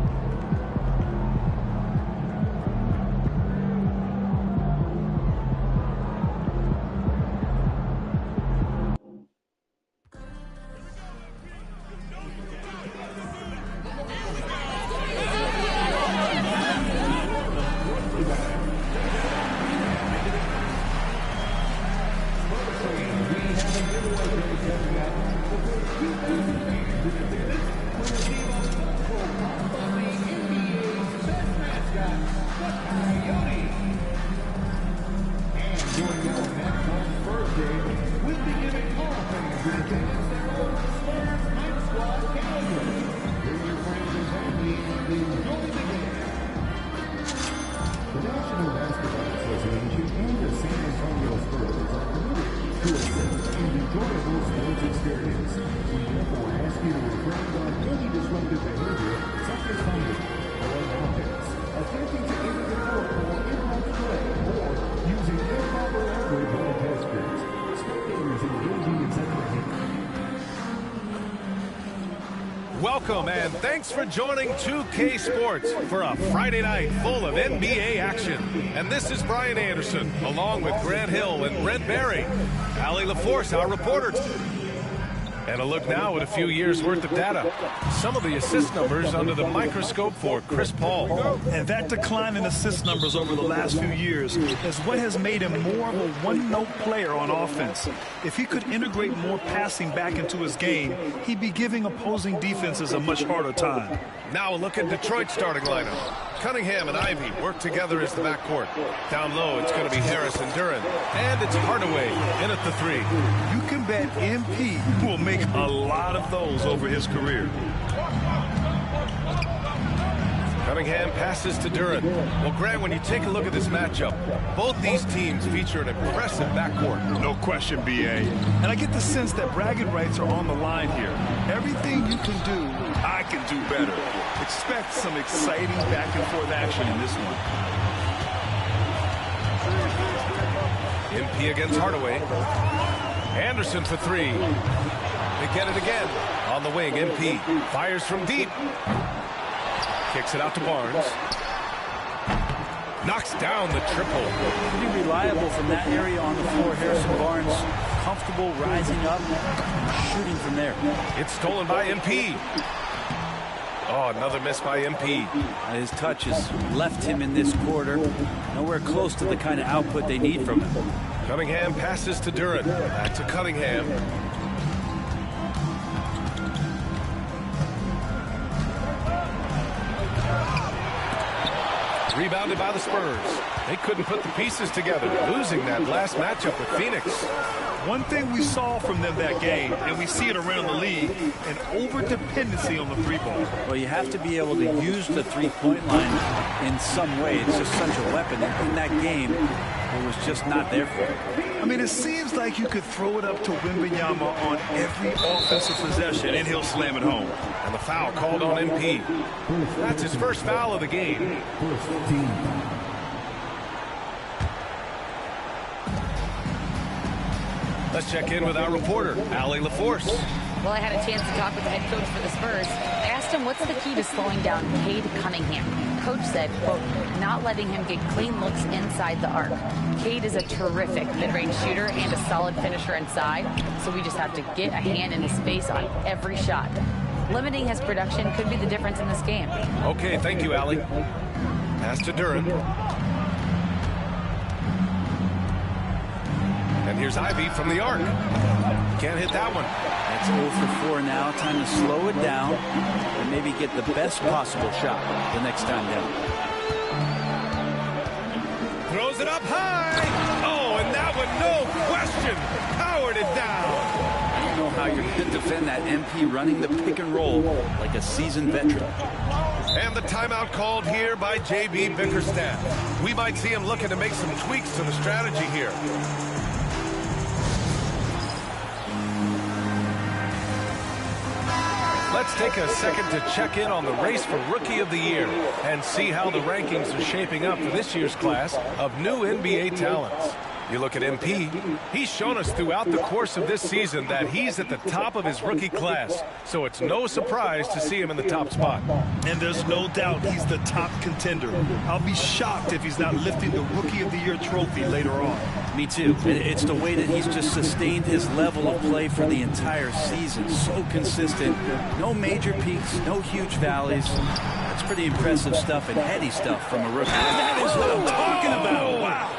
Welcome and thanks for joining 2K Sports for a Friday night full of NBA action. And this is Brian Anderson, along with Grant Hill and Brent Barry. Allie LaForce, our reporter. And a look now at a few years' worth of data. Some of the assist numbers under the microscope for Chris Paul. And that decline in assist numbers over the last few years is what has made him more of a one-note player on offense. If he could integrate more passing back into his game, he'd be giving opposing defenses a much harder time. Now a look at Detroit's starting lineup. Cunningham and Ivy work together as the backcourt. Down low, it's going to be Harris and Duren. And it's Hardaway in at the 3. You can bet MP will make a lot of those over his career. Cunningham passes to Duren. Well, Grant, when you take a look at this matchup, both these teams feature an impressive backcourt. No question, BA. And I get the sense that bragging rights are on the line here. Everything you can do, I can do better. Expect some exciting back-and-forth action in this one. MP against Hardaway. Anderson for 3. They get it again. On the wing, MP fires from deep. Kicks it out to Barnes. Knocks down the triple. Pretty reliable from that area on the floor. Harrison Barnes comfortable rising up, shooting from there. It's stolen by MP. Oh, another miss by MP. His touches left him in this quarter. Nowhere close to the kind of output they need from him. Cunningham passes to Duren. Back to Cunningham. Rebounded by the Spurs. They couldn't put the pieces together, losing that last matchup with Phoenix. One thing we saw from them that game, and we see it around the league, an over-dependency on the three-ball. Well, you have to be able to use the three-point line in some way. It's just such a weapon. In that game, it was just not there for him. I mean, it seems like you could throw it up to Wembanyama on every offensive possession, and he'll slam it home. And the foul called on MP. That's his first foul of the game. Let's check in with our reporter, Allie LaForce. Well, I had a chance to talk with the head coach for the Spurs. I asked him what's the key to slowing down Cade Cunningham. Coach said, quote, not letting him get clean looks inside the arc. Cade is a terrific mid-range shooter and a solid finisher inside, so we just have to get a hand in his face on every shot. Limiting his production could be the difference in this game. Okay, thank you, Allie. Pass to Duren. And here's Ivy from the arc. Can't hit that one. It's 0 for 4 now. Time to slow it down and maybe get the best possible shot the next time down. Throws it up high. Oh, and that one, no question, powered it down. I don't know how you're going to defend that. MP running the pick and roll like a seasoned veteran. And the timeout called here by J.B. Bickerstaff. We might see him looking to make some tweaks to the strategy here. Let's take a second to check in on the race for Rookie of the Year and see how the rankings are shaping up for this year's class of new NBA talents. You look at MP, he's shown us throughout the course of this season that he's at the top of his rookie class, so it's no surprise to see him in the top spot. And there's no doubt he's the top contender. I'll be shocked if he's not lifting the Rookie of the Year trophy later on. Me too. It's the way that he's just sustained his level of play for the entire season. So consistent. No major peaks, no huge valleys. That's pretty impressive stuff and heady stuff from a rookie. That is what I'm talking about. Wow.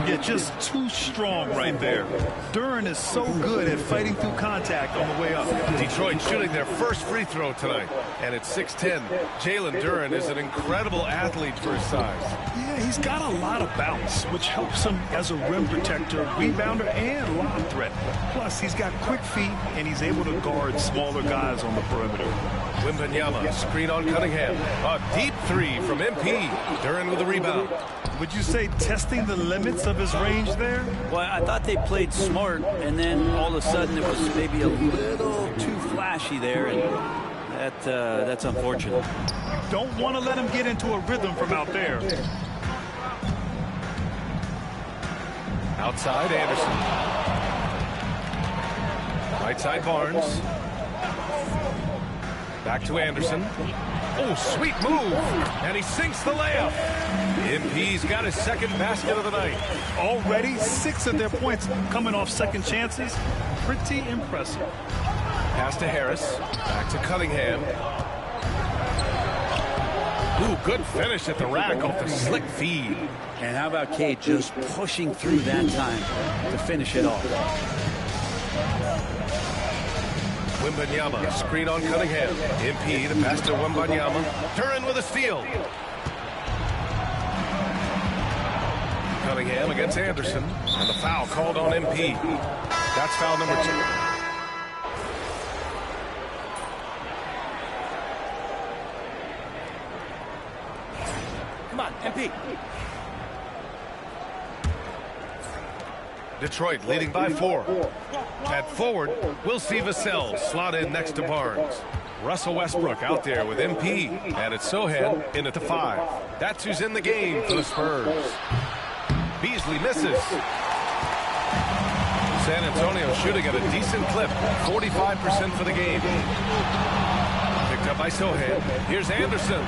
Yeah, just too strong right there. Duren is so good at fighting through contact on the way up. Detroit shooting their first free throw tonight, and it's 6-10. Jalen Duren is an incredible athlete for his size. Yeah, he's got a lot of bounce, which helps him as a rim protector, rebounder, and lob threat. Plus, he's got quick feet, and he's able to guard smaller guys on the perimeter. Wembanyama, screen on Cunningham. A deep three from MP. Duren with the rebound. Would you say testing the limits of his range there? Well, I thought they played smart, and then all of a sudden it was maybe a little too flashy there, and that's unfortunate. You don't want to let him get into a rhythm from out there. Outside, Anderson. Right side, Barnes. Back to Anderson. Oh, sweet move. And he sinks the layup. MP's got his second basket of the night. Already 6 of their points coming off second chances. Pretty impressive. Pass to Harris. Back to Cunningham. Ooh, good finish at the rack off the slick feed. And how about Cade just pushing through that time to finish it off? Wembanyama, screen on Cunningham. MP, the pass to Wembanyama. Duren with a steal. Cunningham against Anderson. And the foul called on MP. That's foul number 2. Come on, MP. Detroit leading by 4. At forward, we'll see Vassell slot in next to Barnes. Russell Westbrook out there with MP. And it's Sohan in at the 5. That's who's in the game for the Spurs. Beasley misses. San Antonio shooting at a decent clip. 45% for the game. Picked up by Sohan. Here's Anderson.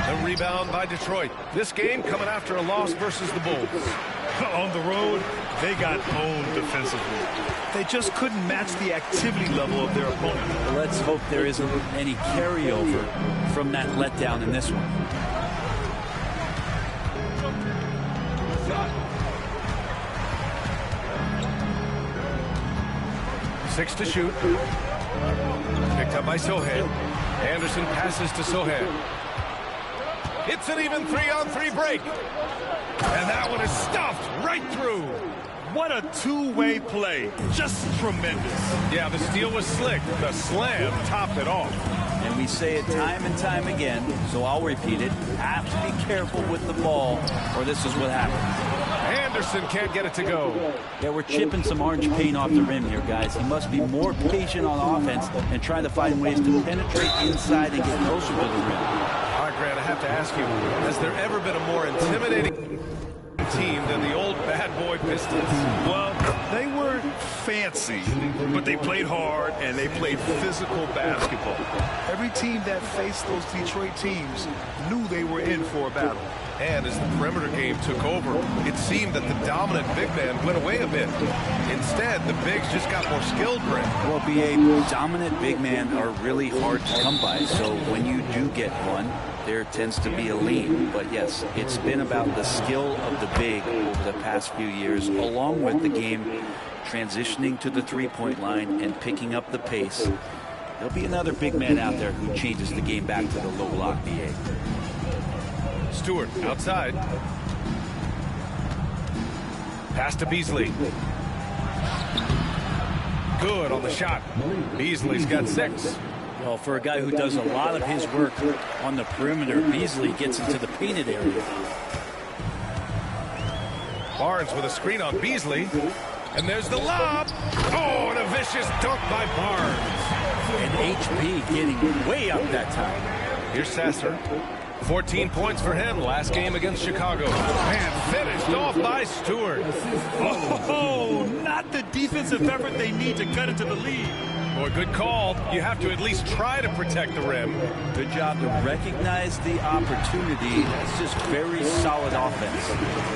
The rebound by Detroit. This game coming after a loss versus the Bulls. On the road, they got owned defensively. They just couldn't match the activity level of their opponent. Let's hope there isn't any carryover from that letdown in this one. Six to shoot. Picked up by Sohan. Anderson passes to Sohan. It's an even 3-on-3 break. And that one is stuffed right through. What a two-way play. Just tremendous. Yeah, the steal was slick. The slam topped it off. And we say it time and time again, so I'll repeat it. Have to be careful with the ball, or this is what happens. Anderson can't get it to go. Yeah, we're chipping some orange paint off the rim here, guys. He must be more patient on offense and trying to find ways to penetrate inside and get closer to the rim. All right, Grant, I have to ask you, has there ever been a more intimidating team than the old bad boy Pistons? Well, they weren't fancy, but they played hard and they played physical basketball. Every team that faced those Detroit teams knew they were in for a battle. And as the perimeter game took over, it seemed that the dominant big man went away a bit. Instead, the bigs just got more skilled, Brent. Well, B.A., dominant big men are really hard to come by, so when you do get one, there tends to be a lean. But yes, it's been about the skill of the big over the past few years, along with the game transitioning to the three-point line and picking up the pace. There'll be another big man out there who changes the game back to the low block, B.A. Stewart outside. Pass to Beasley. Good on the shot. Beasley's got 6. Well, for a guy who does a lot of his work on the perimeter, Beasley gets into the painted area. Barnes with a screen on Beasley. And there's the lob. Oh, and a vicious dunk by Barnes. And HB getting way up that time. Here's Sasser. 14 points for him last game against Chicago. And finished off by Stewart. Oh, not the defensive effort they need to cut into the lead. Boy, good call. You have to at least try to protect the rim. Good job to recognize the opportunity. It's just very solid offense.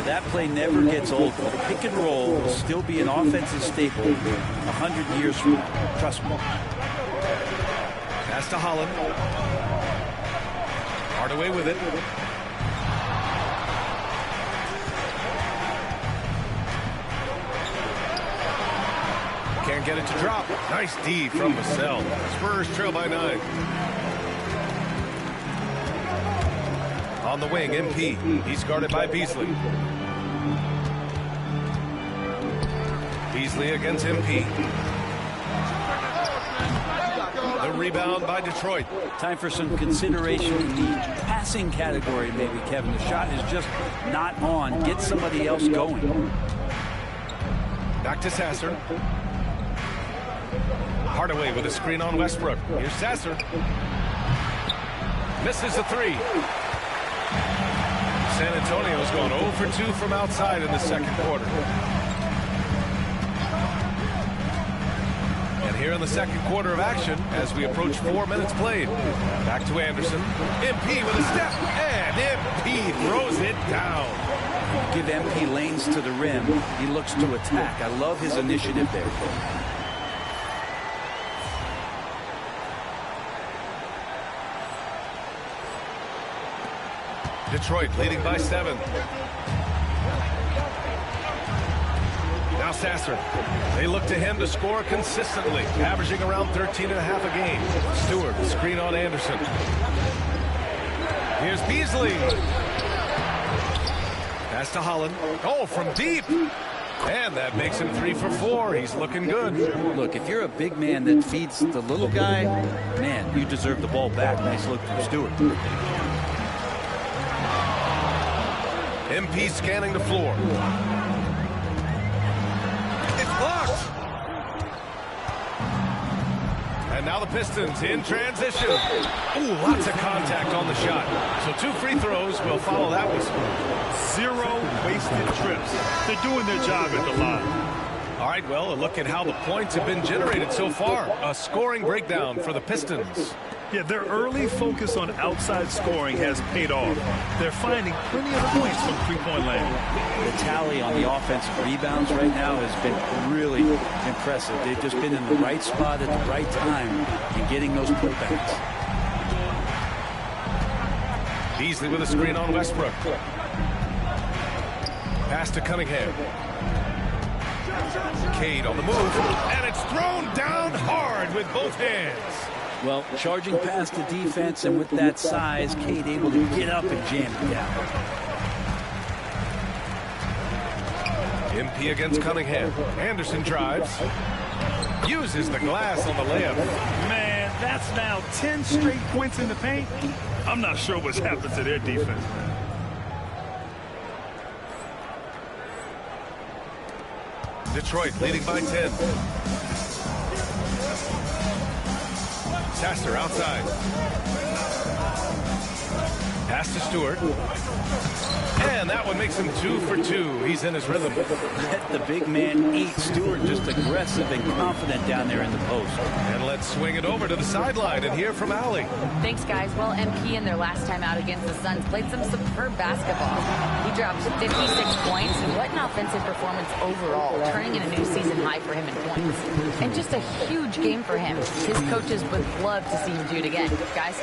That play never gets old. The pick and roll will still be an offensive staple 100 years from now. Trust me. Pass to Holland. Hardaway with it. Can't get it to drop. Nice D from Vassell. Spurs trail by 9. On the wing, MP. He's guarded by Beasley. Beasley against MP. The rebound by Detroit. Time for some consideration in the passing category, maybe, Kevin. The shot is just not on. Get somebody else going. Back to Sasser. Hardaway with a screen on Westbrook. Here's Sasser. Misses a 3. San Antonio's gone 0 for 2 from outside in the second quarter. And here in the second quarter of action, as we approach 4 minutes played. Back to Anderson. MP with a step, and MP throws it down. Give MP lanes to the rim. He looks to attack. I love his initiative there. Detroit leading by 7. Now Sasser. They look to him to score consistently, averaging around 13.5 a game. Stewart, screen on Anderson. Here's Beasley. Pass to Holland. Oh, from deep. And that makes him 3 for 4. He's looking good. Look, if you're a big man that feeds the little guy, man, you deserve the ball back. Nice look from Stewart. MP scanning the floor. It's blocked. And now the Pistons in transition. Ooh, lots of contact on the shot. So 2 free throws will follow that whistle. 0 wasted trips. They're doing their job at the line. All right, well, a look at how the points have been generated so far. A scoring breakdown for the Pistons. Yeah, their early focus on outside scoring has paid off. They're finding plenty of points from three-point land. The tally on the offensive rebounds right now has been really impressive. They've just been in the right spot at the right time and getting those putbacks. Beasley with a screen on Westbrook. Pass to Cunningham. Cade on the move, and it's thrown down hard with both hands. Well, charging past the defense, and with that size, Cade able to get up and jam it down. MP against Cunningham. Anderson drives. Uses the glass on the layup. Man, that's now 10 straight points in the paint. I'm not sure what's happened to their defense, man. Detroit leading by 10. Sasser outside. Pass to Stewart. And that one makes him 2 for 2. He's in his rhythm. Let the big man eat. Stewart just aggressive and confident down there in the post. And let's swing it over to the sideline and hear from Allie. Thanks, guys. Well, MP in their last time out against the Suns played some superb basketball. He dropped 56 points. What an offensive performance overall, turning in a new season high for him in points. And just a huge game for him. His coaches would love to see him do it again. Guys?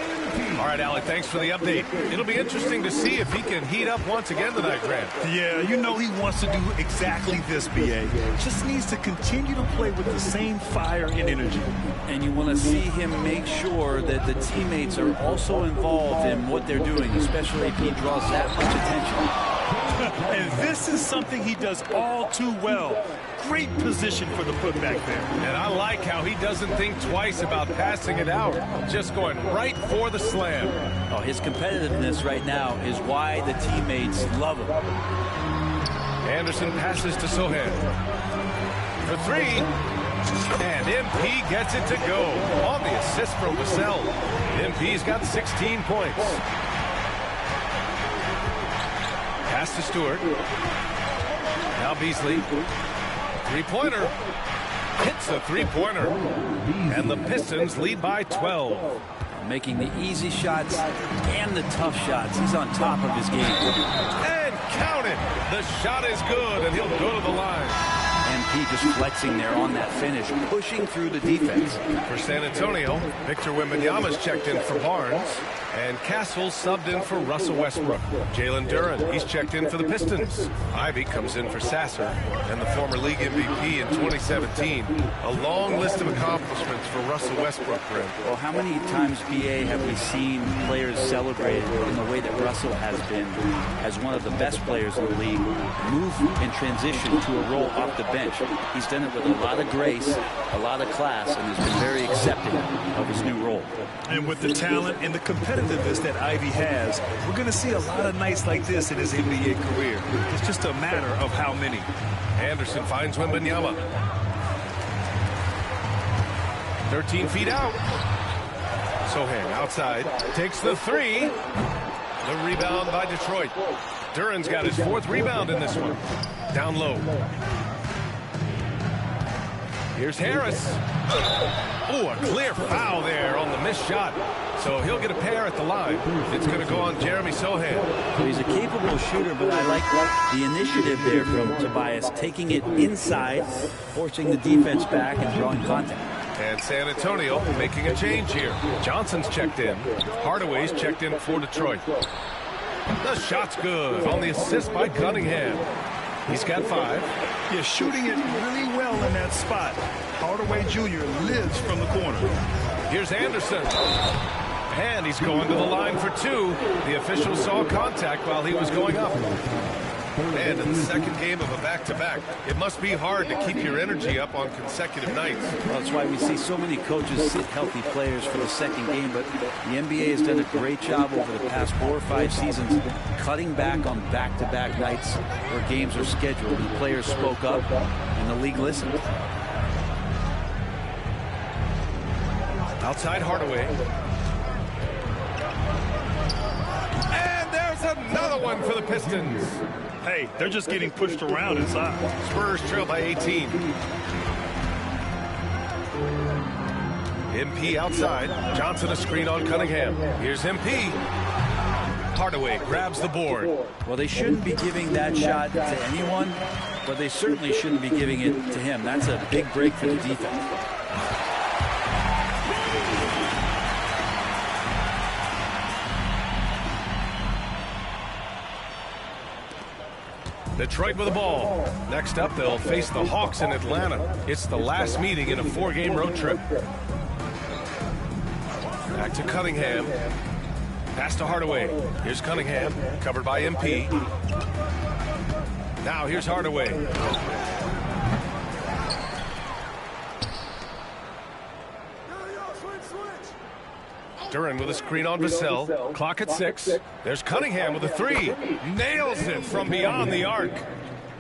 All right, Allie, thanks for the update. It'll be interesting to see if he can heat up once again tonight, Grant. Yeah, you know he wants to do exactly this, BA. Just needs to continue to play with the same fire and energy. And you want to see him make sure that the teammates are also involved in what they're doing, especially if he draws that much attention. And this is something he does all too well. Great position for the putback there. And I like how he doesn't think twice about passing it out, just going right for the slam. Oh, his competitiveness right now is why the teammates love him. Anderson passes to Sohan. For 3. And MP gets it to go. On the assist from Vassell. MP's got 16 points. Pass to Stewart. Now Beasley. Three-pointer. Hits a three-pointer. And the Pistons lead by 12. Making the easy shots and the tough shots. He's on top of his game. And count it. The shot is good, and he'll go to the line. MP just flexing there on that finish, pushing through the defense. For San Antonio, Victor Wembanyama's checked in for Barnes. And Castle subbed in for Russell Westbrook. Jalen Duren, he's checked in for the Pistons. Ivy comes in for Sasser. And the former league MVP in 2017. A long list of accomplishments for Russell Westbrook, Brent. Well, how many times, BA, have we seen players celebrated in the way that Russell has been as one of the best players in the league, move and transition to a role off the bench? He's done it with a lot of grace, a lot of class, and has been very accepting of his new role. And with the talent and the competitiveness that Ivy has, we're going to see a lot of nights like this in his NBA career. It's just a matter of how many. Anderson finds Wembanyama. 13 feet out. Sohan outside. Takes the 3. The rebound by Detroit. Duren's got his 4th rebound in this one. Down low. Here's Harris. Oh, a clear foul there on the missed shot. So he'll get a pair at the line. It's going to go on Jeremy Sohan. So he's a capable shooter, but I like the initiative there from Tobias, taking it inside, forcing the defense back and drawing contact. And San Antonio making a change here. Johnson's checked in. Hardaway's checked in for Detroit. The shot's good on the assist by Cunningham. He's got 5. Yeah, shooting it really well in that spot. Hardaway Jr. lives from the corner. Here's Anderson. And he's going to the line for 2. The official saw contact while he was going up. And in the second game of a back-to-back, it must be hard to keep your energy up on consecutive nights. Well, that's why we see so many coaches sit healthy players for the second game, but the NBA has done a great job over the past 4 or 5 seasons cutting back on back-to-back nights where games are scheduled. The players spoke up, and the league listened. Outside Hardaway. And there's another one for the Pistons. Hey, they're just getting pushed around inside. Spurs trail by 18. MP outside. Johnson a screen on Cunningham. Here's MP. Hardaway grabs the board. Well, they shouldn't be giving that shot to anyone, but they certainly shouldn't be giving it to him. That's a big break for the defense. Detroit with the ball. Next up, they'll face the Hawks in Atlanta. It's the last meeting in a 4-game road trip. Back to Cunningham. Pass to Hardaway. Here's Cunningham, covered by MP. Now here's Hardaway. Duren with a screen on Vassell. Clock at 6. There's Cunningham with a 3. Nails it from beyond the arc.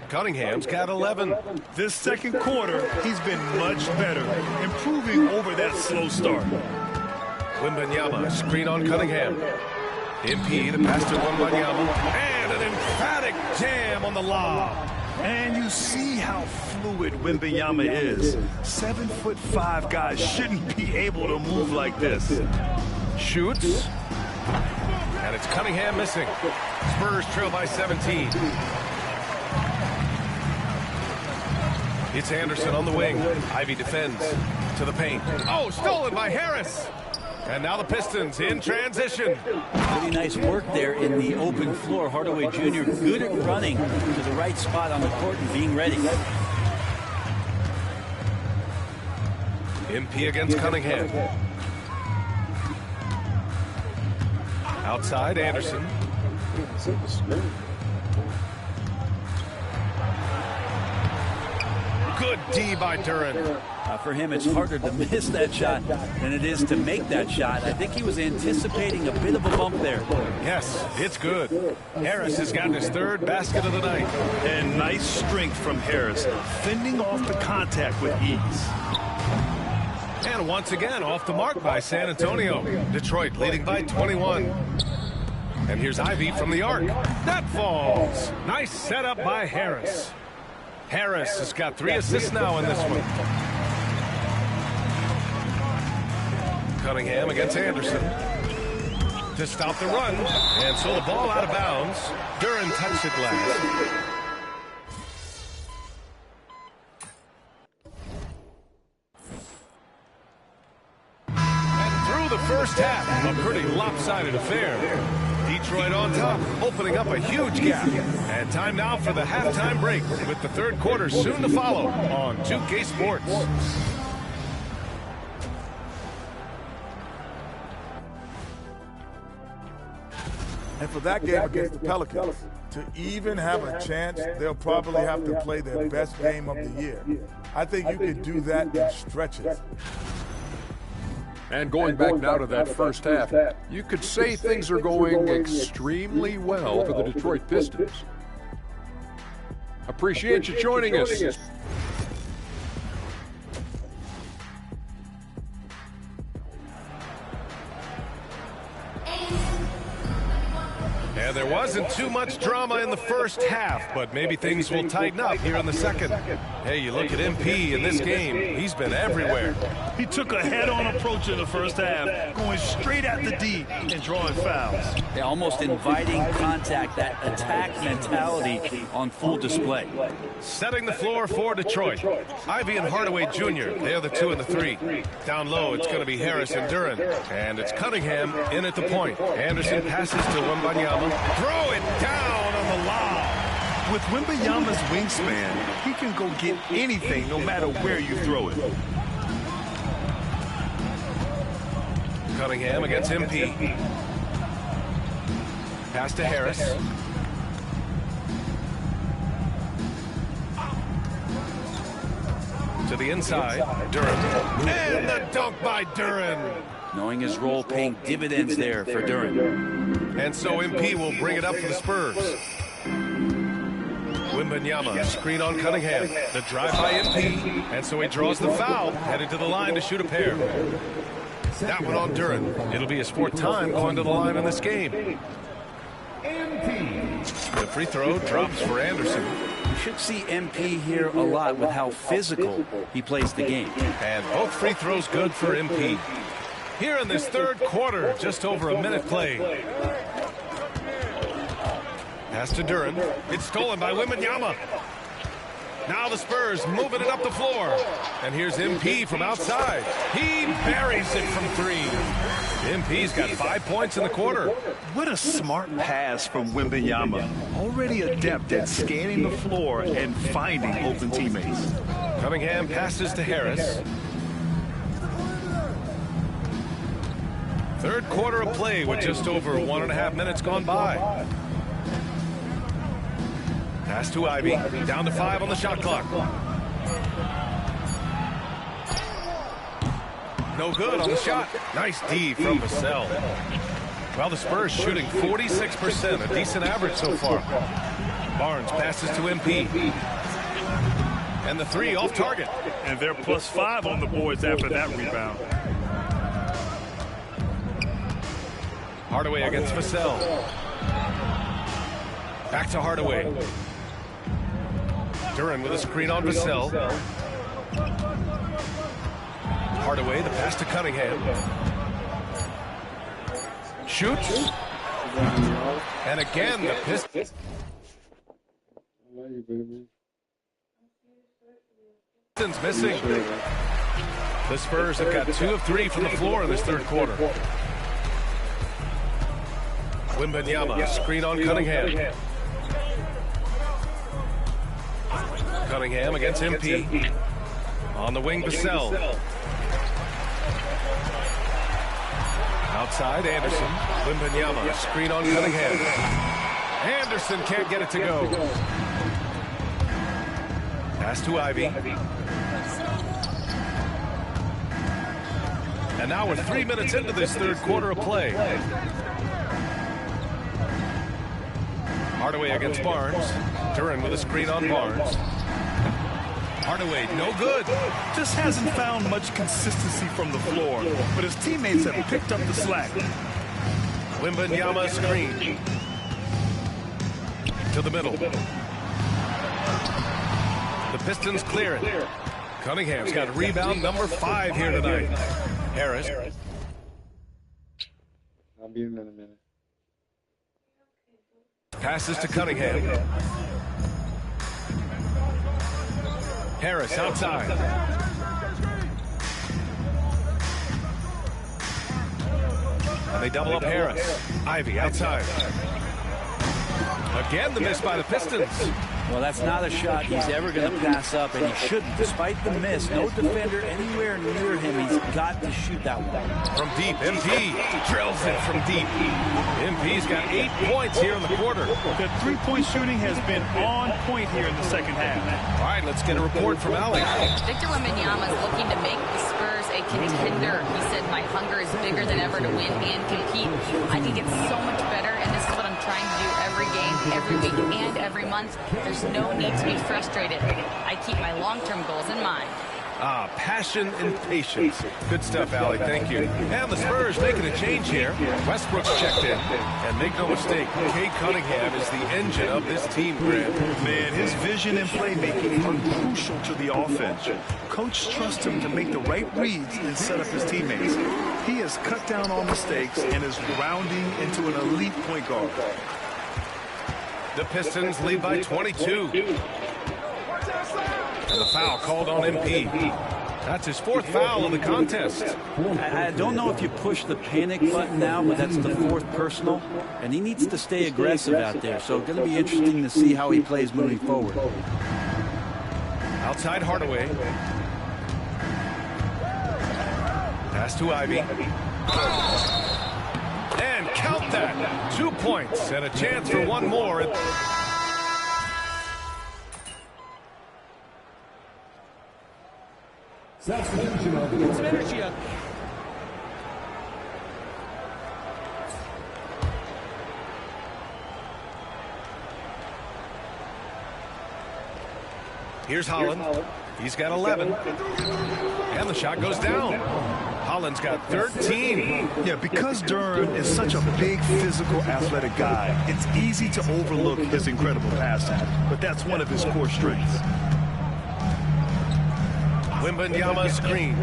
Cunningham's got 11. This second quarter, he's been much better, improving over that slow start. Wembanyama, screen on Cunningham. MP, the pass to Wembanyama. And an emphatic jam on the lob. And you see how fluid Wembanyama is. 7'5" guys shouldn't be able to move like this. Shoots. And it's Cunningham missing. Spurs trail by 17. It's Anderson on the wing. Ivy defends to the paint. Oh, stolen by Harris. And now the Pistons in transition. Pretty nice work there in the open floor. Hardaway Jr. good at running to the right spot on the court and being ready. MP against Cunningham. Outside, Anderson. Good D by Duren. For him, it's harder to miss that shot than it is to make that shot. I think he was anticipating a bit of a bump there. Yes, it's good. Harris has gotten his 3rd basket of the night. And nice strength from Harris, fending off the contact with ease. And once again, off the mark by San Antonio. Detroit leading by 21. And here's Ivy from the arc. That falls. Nice setup by Harris. Harris has got 3 assists now in this one. Cunningham against Anderson. To stop the run. And so the ball out of bounds. Duren touched it last. The first half, a pretty lopsided affair. Detroit on top, opening up a huge gap. And time now for the halftime break, with the 3rd quarter soon to follow on 2K Sports. And for that game against the Pelicans, to even have a chance, they'll probably have to play their best game of the year. I think you can do that in stretches. And going back now to that first half, you could say things are going extremely well for the Detroit Pistons. Appreciate you joining us. And there wasn't too much drama in the first half, but maybe things will tighten up here in the second. Hey, you look at MP in this game, he's been everywhere. He took a head-on approach in the first half, going straight at the D and drawing fouls. Yeah, almost inviting contact, that attack mentality on full display. Setting the floor for Detroit. Ivy and Hardaway Jr., they're the 2 and the 3. Down low, it's going to be Harris and Duren. And it's Cunningham in at the point. Anderson passes to Wembanyama. Throw it down on the lob. With Wembanyama's wingspan, he can go get anything no matter where you throw it. Cunningham against MP. Pass to Harris. To the inside, Duren. And the dunk by Duren. Knowing his role, paying dividends there for Duren. And so MP will bring it up for the Spurs. Wembanyama, screen on Cunningham. The drive by MP. And so he draws the foul, headed to the line to shoot a pair. That one on Duren. It'll be his 4th time going to the line in this game. The free throw drops for Anderson. You should see MP here a lot with how physical he plays the game. And both free throws good for MP. Here in this 3rd quarter, just over a minute played. Pass to Duren. It's stolen by Wembanyama. Now the Spurs moving it up the floor. And here's MP from outside. He buries it from 3. MP's got 5 points in the quarter. What a smart pass from Wembanyama. Already adept at scanning the floor and finding open teammates. Cunningham passes to Harris. Third quarter of play with just over 1.5 minutes gone by. Pass to Ivy. Down to 5 on the shot clock. No good on the shot. Nice D from Vassell. Well, the Spurs shooting 46%, a decent average so far. Barnes passes to MP. And the 3 off target. And they're +5 on the boards after that rebound. Hardaway against Vassell. Back to Hardaway. Duren with a screen on Vassell. Hardaway, the pass to Cunningham. Shoots. And again, the Pistons. Missing. The Spurs have got 2 of 3 from the floor in this third quarter. Wembanyama, screen on Cunningham. Cunningham against MP. On the wing, Vassell. Outside, Anderson. Wembanyama, screen on Cunningham. Anderson can't get it to go. Pass to Ivy. And now we're 3 minutes into this third quarter of play. Hardaway against Barnes. Duren with a screen on Barnes. Hardaway, no good. Just hasn't found much consistency from the floor, but his teammates have picked up the slack. Wembanyama screen. To the middle. The Pistons clear it. Cunningham's got rebound number 5 here tonight. Harris. I'll be in a minute. Passes to Cunningham. Harris outside. And they double up Harris. Ivy outside. Again, the miss by the Pistons. Well, that's not a shot he's ever going to pass up, and he shouldn't. Despite the miss, no defender anywhere near him. He's got to shoot that one. From deep, MP drills it from deep. MP's got 8 points here in the quarter. The three-point shooting has been on point here in the second half. All right, let's get a report from Alex. Victor Wembanyama is looking to make the Spurs a contender. He said, "My hunger is bigger than ever to win and compete. I can get so much better, and this is what I'm trying to do every game, every week, and every month. There's no need to be frustrated. I keep my long-term goals in mind." Passion and patience. Good stuff, Allie. Thank you. And the Spurs making a change here. Westbrook's checked in. And make no mistake, Cade Cunningham is the engine of this team, Grant. Man, his vision and playmaking are crucial to the offense. Coach trusts him to make the right reads and set up his teammates. He has cut down on mistakes and is rounding into an elite point guard. The Pistons lead by 22. And the foul called on MP. That's his 4th foul of the contest. I don't know if you push the panic button now, but that's the 4th personal. And he needs to stay aggressive out there. So it's going to be interesting to see how he plays moving forward. Outside Hardaway. Pass to Ivy. And count that. 2 points and a chance for one more. Substitution of some energy up. Here's Holland. He's got 11. And the shot goes down. Holland's got 13. Yeah, because Duren is such a big, physical, athletic guy, it's easy to overlook his incredible passing. But that's one of his core strengths. Wembanyama screen.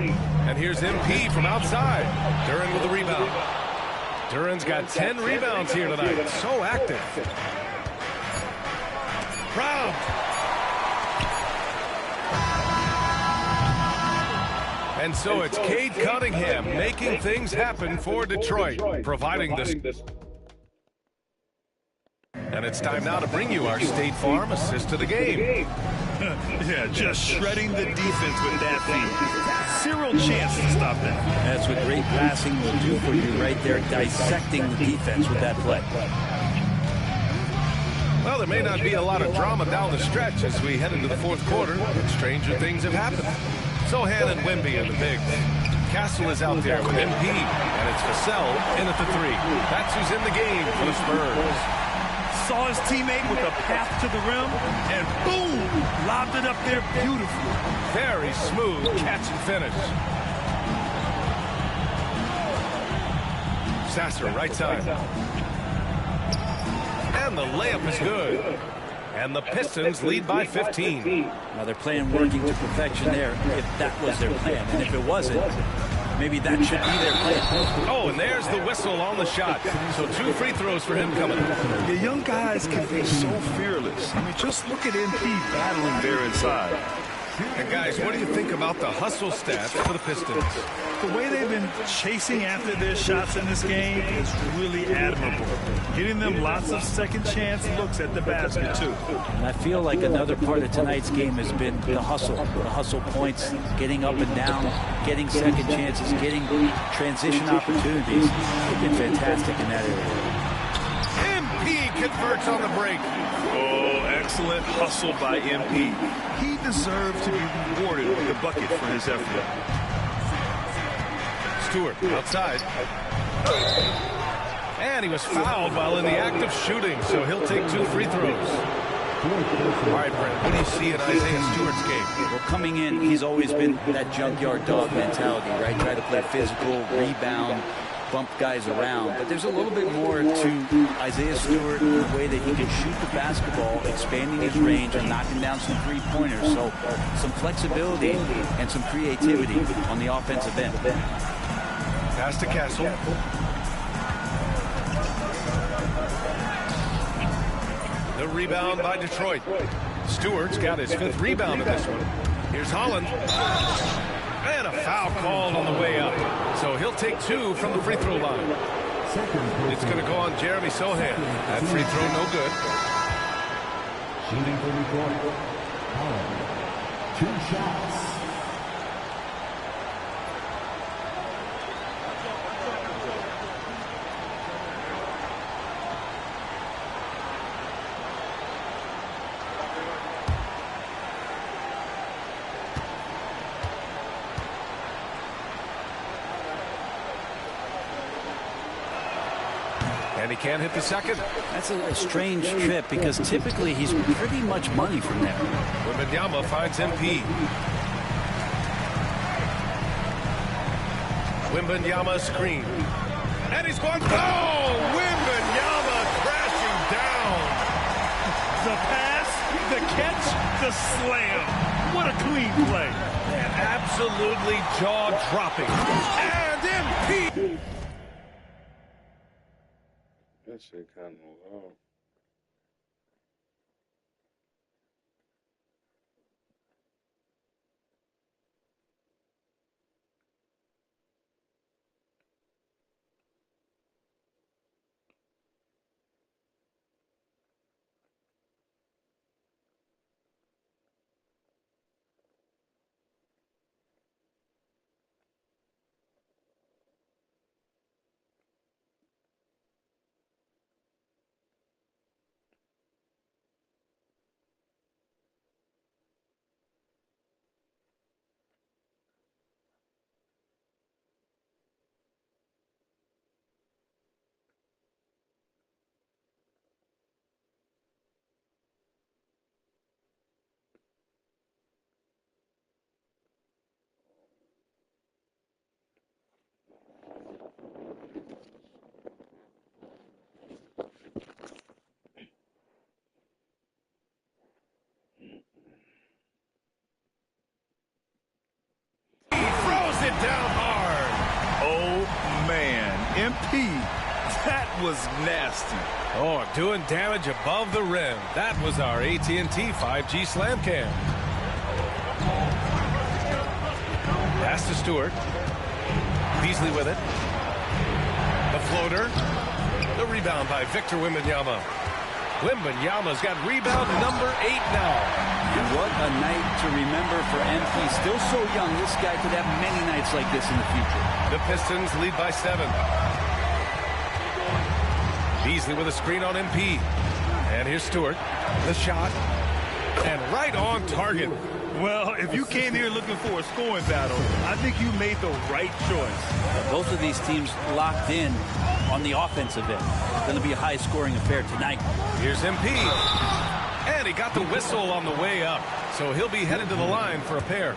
And here's MP from outside. Duren with the rebound. Duren's got 10 rebounds here tonight. So active. Brown. And so it's Cade Cunningham making things happen for Detroit, providing this. And it's time now to bring you our State Farm assist of the game. Yeah, just shredding the defense with that feed. Zero chance to stop that. That's what great passing will do for you right there, dissecting the defense with that play. Well, there may not be a lot of drama down the stretch as we head into the fourth quarter, but stranger things have happened. Sohan and Wemby are the bigs. Castle is out there with MP, and it's Vassell in at the 3. That's who's in the game for the Spurs. Saw his teammate with a path to the rim, and boom, lobbed it up there beautifully. Very smooth catch and finish. Sasser, right side. And the layup is good. And the Pistons lead by 15. Now they're playing working to perfection there, if that was their plan. And if it wasn't, maybe that should be their plan. Oh, and there's the whistle on the shot. So 2 free throws for him coming. The young guys can be so fearless. I mean, just look at MP battling there inside. And guys, what do you think about the hustle stats for the Pistons? The way they've been chasing after their shots in this game is really admirable. Getting them lots of second chance looks at the basket, too. And I feel like another part of tonight's game has been the hustle points, getting up and down, getting second chances, getting transition opportunities. They've been fantastic in that area. MP converts on the break. Oh, excellent hustle by MP. He deserved to be rewarded with the bucket for his effort. Stewart outside. And he was fouled while in the act of shooting, so he'll take 2 free throws. All right, Brent, what do you see in Isaiah Stewart's game? Well, coming in, he's always been that junkyard dog mentality, right? Try to play physical, rebound, bump guys around. But there's a little bit more to Isaiah Stewart in the way that he can shoot the basketball, expanding his range and knocking down some three-pointers. So some flexibility and some creativity on the offensive end. Pass to Castle. The rebound by Detroit. Stewart's got his 5th rebound in this one. Here's Holland. And a foul called on the way up. So he'll take 2 from the free throw line. It's going to go on Jeremy Sohan. That free throw no good. Shooting for Detroit. Holland. 2 shots. And he can't hit the second. That's a strange trip because typically he's pretty much money from there. Wembanyama finds MP. Wembanyama screen. And he's going. Oh! Wembanyama crashing down. The pass, the catch, the slam. What a clean play. And absolutely jaw-dropping. And MP. That shit kind of low. It down hard. Oh, man. MP, that was nasty. Oh, doing damage above the rim. That was our AT&T 5G Slam Cam. Pass to Stewart. Beasley with it. The floater. The rebound by Victor Wembanyama. Wembanyama's got rebound number 8 now. And what a night to remember for MP. Still so young, this guy could have many nights like this in the future. The Pistons lead by 7. Beasley with a screen on MP. And here's Stewart. The shot. And right on target. Well, if you came here looking for a scoring battle, I think you made the right choice. Both of these teams locked in on the offensive end. It's going to be a high-scoring affair tonight. Here's MP. And he got the whistle on the way up. So he'll be headed to the line for a pair.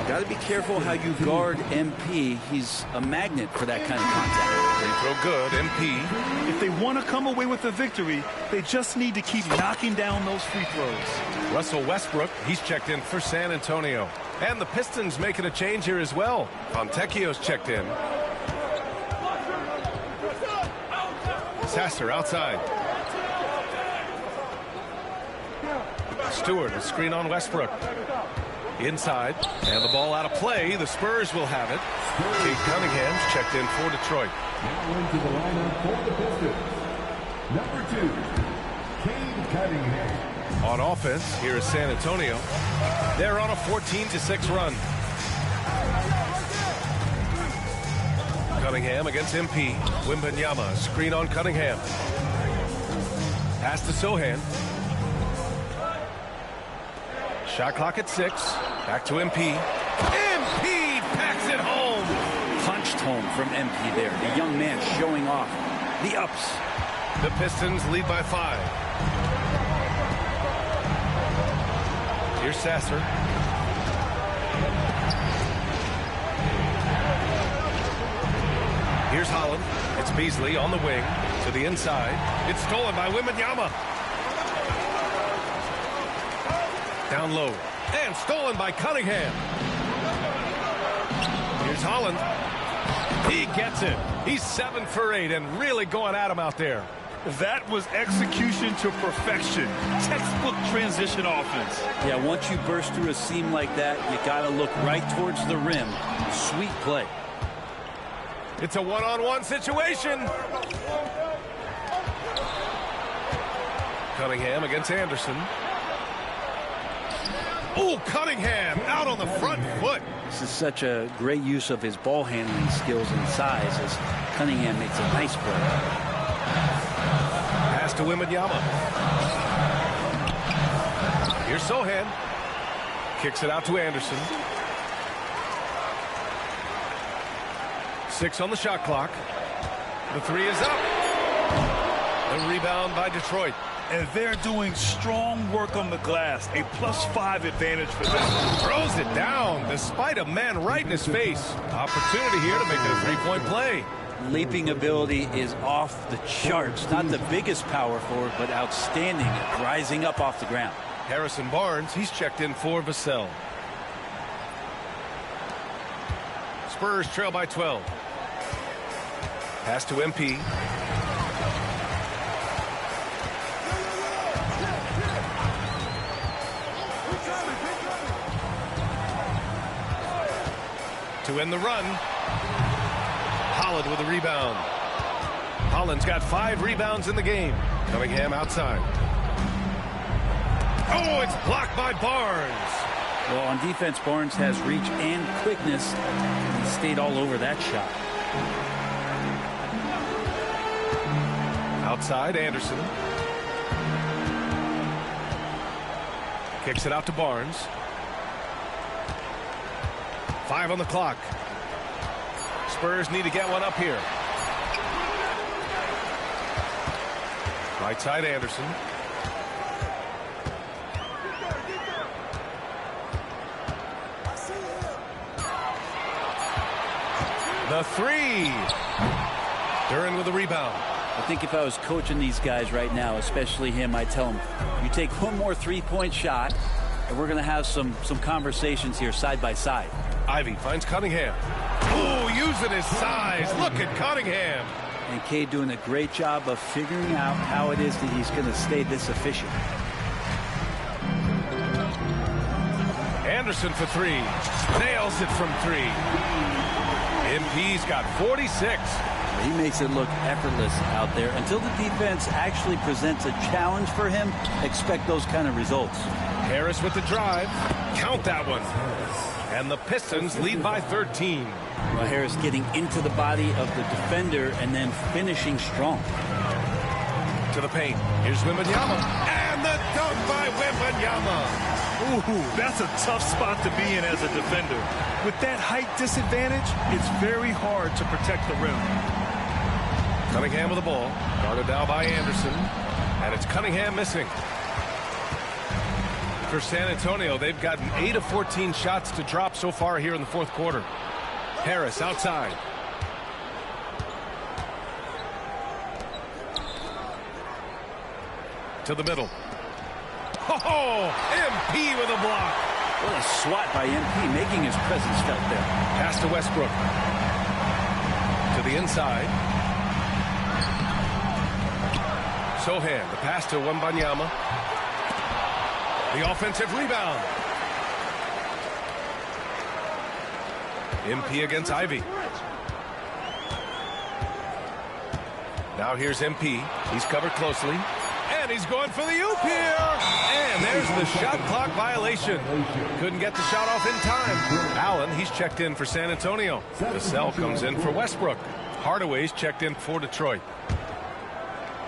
Got to be careful how you guard MP. He's a magnet for that kind of contact. Free throw good, MP. If they want to come away with a victory, they just need to keep knocking down those free throws. Russell Westbrook, he's checked in for San Antonio. And the Pistons making a change here as well. Fontecchio's checked in. Sasser outside. Stewart, a screen on Westbrook. Inside, and the ball out of play. The Spurs will have it. Cade Cunningham's checked in for Detroit. Now into the lineup for the Pistons. Number 2, Cade Cunningham. On offense, here is San Antonio. They're on a 14-6 run. Cunningham against MP. Wembanyama, screen on Cunningham. Pass to Sohan. Shot clock at 6. Back to MP. MP packs it home. Punched home from MP there. The young man showing off the ups. The Pistons lead by 5. Here's Sasser. Here's Holland. It's Beasley on the wing to the inside. It's stolen by Wembanyama. Down low. And stolen by Cunningham. Here's Holland. He gets it. He's 7 for 8 and really going at him out there. That was execution to perfection. Textbook transition offense. Yeah, once you burst through a seam like that, you got to look right towards the rim. Sweet play. It's a one-on-one situation. Cunningham against Anderson. Oh, Cunningham out on the front foot. This is such a great use of his ball handling skills and size as Cunningham makes a nice play. Pass to Wembanyama. Here's Sohan. Kicks it out to Anderson. 6 on the shot clock. The 3 is up. The rebound by Detroit. And they're doing strong work on the glass. A +5 advantage for them. Throws it down despite a man right in his face. Opportunity here to make it a 3-point play. Leaping ability is off the charts. Not the biggest power forward, but outstanding at rising up off the ground. Harrison Barnes, he's checked in for Vassell. Spurs trail by 12. Pass to MP. To end the run. Holland with a rebound. Holland's got 5 rebounds in the game. Cunningham outside. Oh, it's blocked by Barnes. Well, on defense, Barnes has reach and quickness. He stayed all over that shot. Outside, Anderson. Kicks it out to Barnes. 5 on the clock. Spurs need to get one up here. Right side, Anderson. The 3. Duren with the rebound. I think if I was coaching these guys right now, especially him, I'd tell him, you take one more 3-point shot, and we're going to have some conversations here side by side. Ivy finds Cunningham. Oh, using his size. Look at Cunningham. And Cade doing a great job of figuring out how it is that he's going to stay this efficient. Anderson for 3. Nails it from 3. MP's got 46. He makes it look effortless out there. Until the defense actually presents a challenge for him, expect those kind of results. Harris with the drive. Count that one. And the Pistons lead by 13. Well, Harris getting into the body of the defender and then finishing strong. To the paint. Here's Wembanyama. And the dunk by Wembanyama. Ooh, that's a tough spot to be in as a defender. With that height disadvantage, it's very hard to protect the rim. Cunningham with the ball. Guarded now by Anderson. And it's Cunningham missing. For San Antonio, they've gotten 8 of 14 shots to drop so far here in the fourth quarter. Harris outside. To the middle. Oh, MP with a block. What a swat by MP, making his presence felt there. Pass to Westbrook. To the inside. Sohan, the pass to Wembanyama. The offensive rebound. MP against Ivy. Now here's MP. He's covered closely. And he's going for the oop here. And there's the shot clock violation. Couldn't get the shot off in time. Allen, he's checked in for San Antonio. Vassell comes in for Westbrook. Hardaway's checked in for Detroit.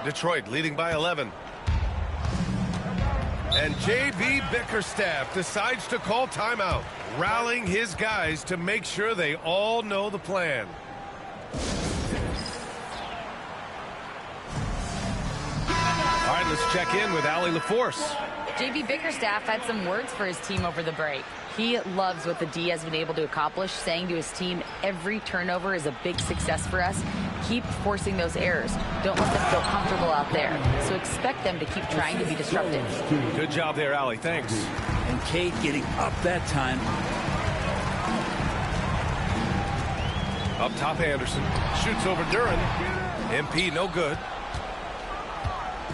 Detroit leading by 11. And J.B. Bickerstaff decides to call timeout, rallying his guys to make sure they all know the plan. All right, let's check in with Allie LaForce. J.B. Bickerstaff had some words for his team over the break. He loves what the D has been able to accomplish, saying to his team, every turnover is a big success for us. Keep forcing those errors. Don't let them feel comfortable out there. So expect them to keep trying to be disruptive. Good job there, Allie. Thanks. And Cade getting up that time. Up top, Anderson. Shoots over Duren. MP no good.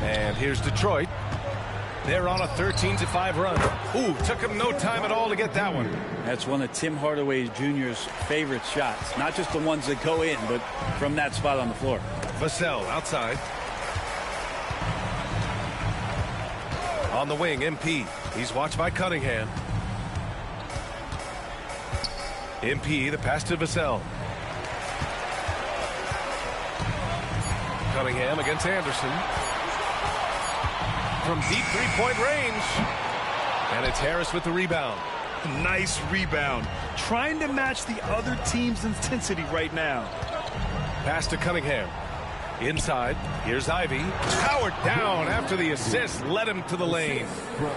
And here's Detroit. They're on a 13-5 run. Ooh, took him no time at all to get that one. That's one of Tim Hardaway Jr.'s favorite shots. Not just the ones that go in, but from that spot on the floor. Vassell outside. On the wing, MP. He's watched by Cunningham. MP, the pass to Vassell. Cunningham against Anderson. From deep three-point range. And it's Harris with the rebound. Nice rebound. Trying to match the other team's intensity right now. Pass to Cunningham. Inside. Here's Ivy. Powered down after the assist led him to the lane.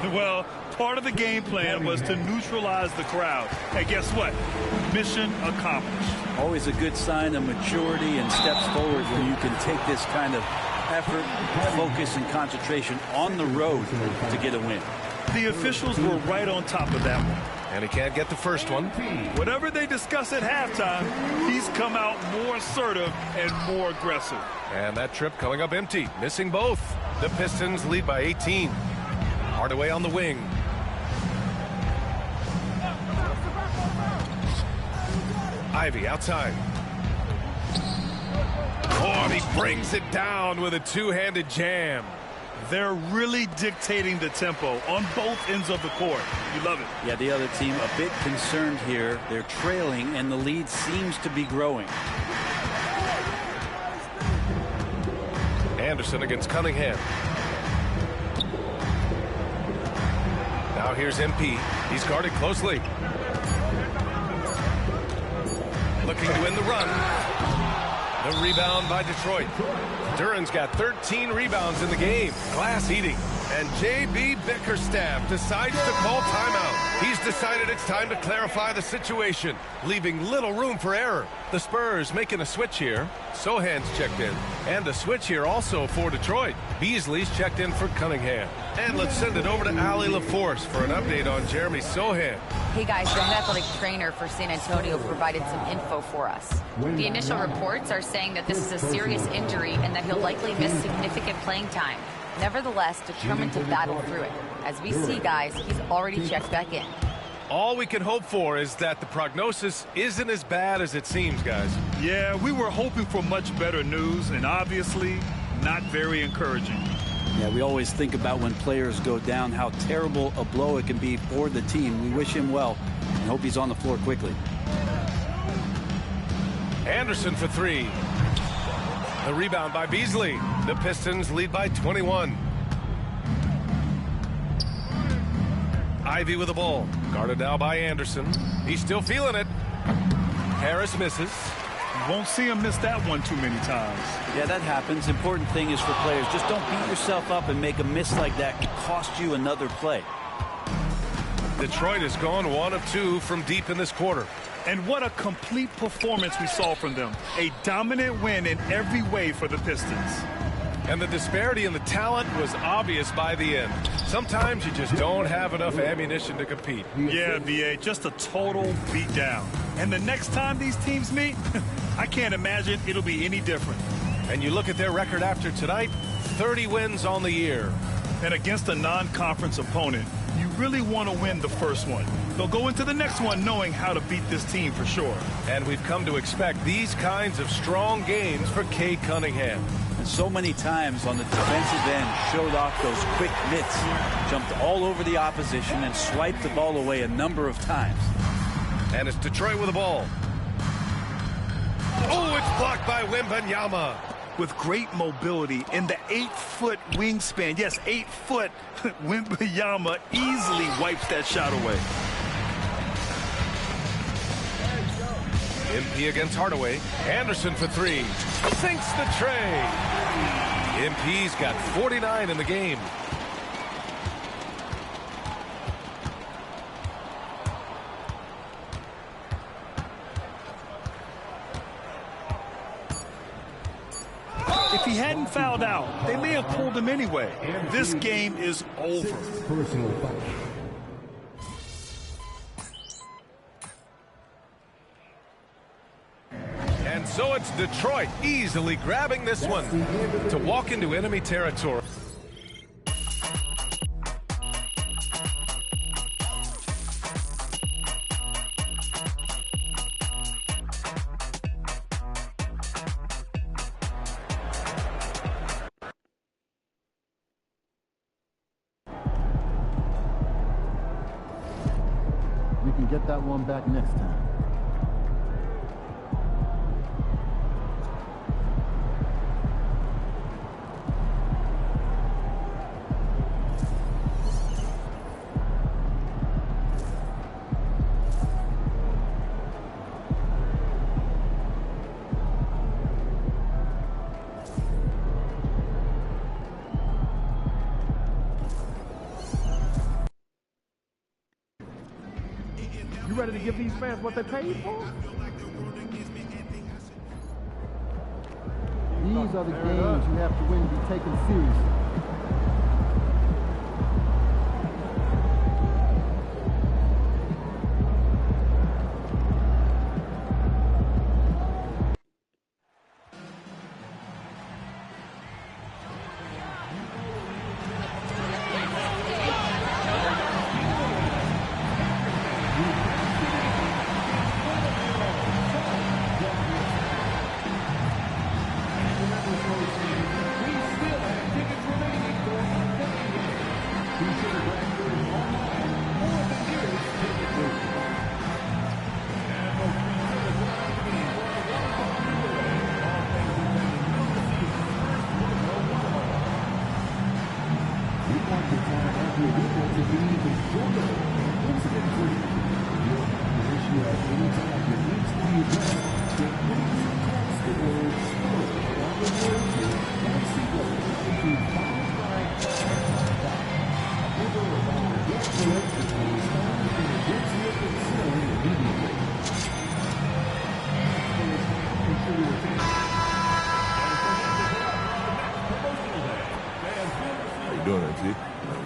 Well, part of the game plan was to neutralize the crowd. Hey, guess what? Mission accomplished. Always a good sign of maturity and steps forward when you can take this kind of effort, focus, and concentration on the road to get a win. The officials were right on top of that one. And he can't get the first one. Whatever they discuss at halftime, he's come out more assertive and more aggressive. And that trip coming up empty, missing both. The Pistons lead by 18. Hardaway on the wing. Ivy outside. Oh, and he brings it down with a two-handed jam. They're really dictating the tempo on both ends of the court. You love it. Yeah, the other team a bit concerned here. They're trailing, and the lead seems to be growing. Anderson against Cunningham. Now here's MP. He's guarded closely. Looking to win the run. The rebound by Detroit. Duren's got 13 rebounds in the game. Glass eating. And J.B. Bickerstaff decides to call timeout. He's decided it's time to clarify the situation, leaving little room for error. The Spurs making a switch here. Sohan's checked in. And a switch here also for Detroit. Beasley's checked in for Cunningham. And let's send it over to Allie LaForce for an update on Jeremy Sohan. Hey guys, the head athletic trainer for San Antonio provided some info for us. The initial reports are saying that this is a serious injury and that he'll likely miss significant playing time. Nevertheless, determined to battle through it. As we see, guys, he's already checked back in. All we can hope for is that the prognosis isn't as bad as it seems, guys. Yeah, we were hoping for much better news, and obviously not very encouraging. Yeah, we always think about when players go down, how terrible a blow it can be for the team. We wish him well and hope he's on the floor quickly. Anderson for three. The rebound by Beasley. The Pistons lead by 21. Ivy with the ball. Guarded now by Anderson. He's still feeling it. Harris misses. You won't see him miss that one too many times. Yeah, that happens. Important thing is for players, just don't beat yourself up and make a miss like that. It could cost you another play. Detroit has gone 1 of 2 from deep in this quarter. And what a complete performance we saw from them. A dominant win in every way for the Pistons. And the disparity in the talent was obvious by the end. Sometimes you just don't have enough ammunition to compete. Yeah, VA, just a total beatdown. And the next time these teams meet, I can't imagine it'll be any different. And you look at their record after tonight, 30 wins on the year. And against a non-conference opponent, you really want to win the first one. They'll go into the next one knowing how to beat this team for sure. And we've come to expect these kinds of strong games for Cade Cunningham. And so many times on the defensive end, showed off those quick mitts, jumped all over the opposition and swiped the ball away a number of times. And it's Detroit with the ball. Oh, it's blocked by Wembanyama. With great mobility in the 8-foot wingspan, yes, 8 foot, Wembanyama easily wipes that shot away. MP against Hardaway. Anderson for three. Sinks the tray. MP's got 49 in the game. If he hadn't fouled out, they may have pulled him anyway. This game is over. Personal foul. And so it's Detroit easily grabbing this one to walk into enemy territory. We can get that one back next time. You ready to give these fans what they paid for? These are the games you have to win to be taken seriously.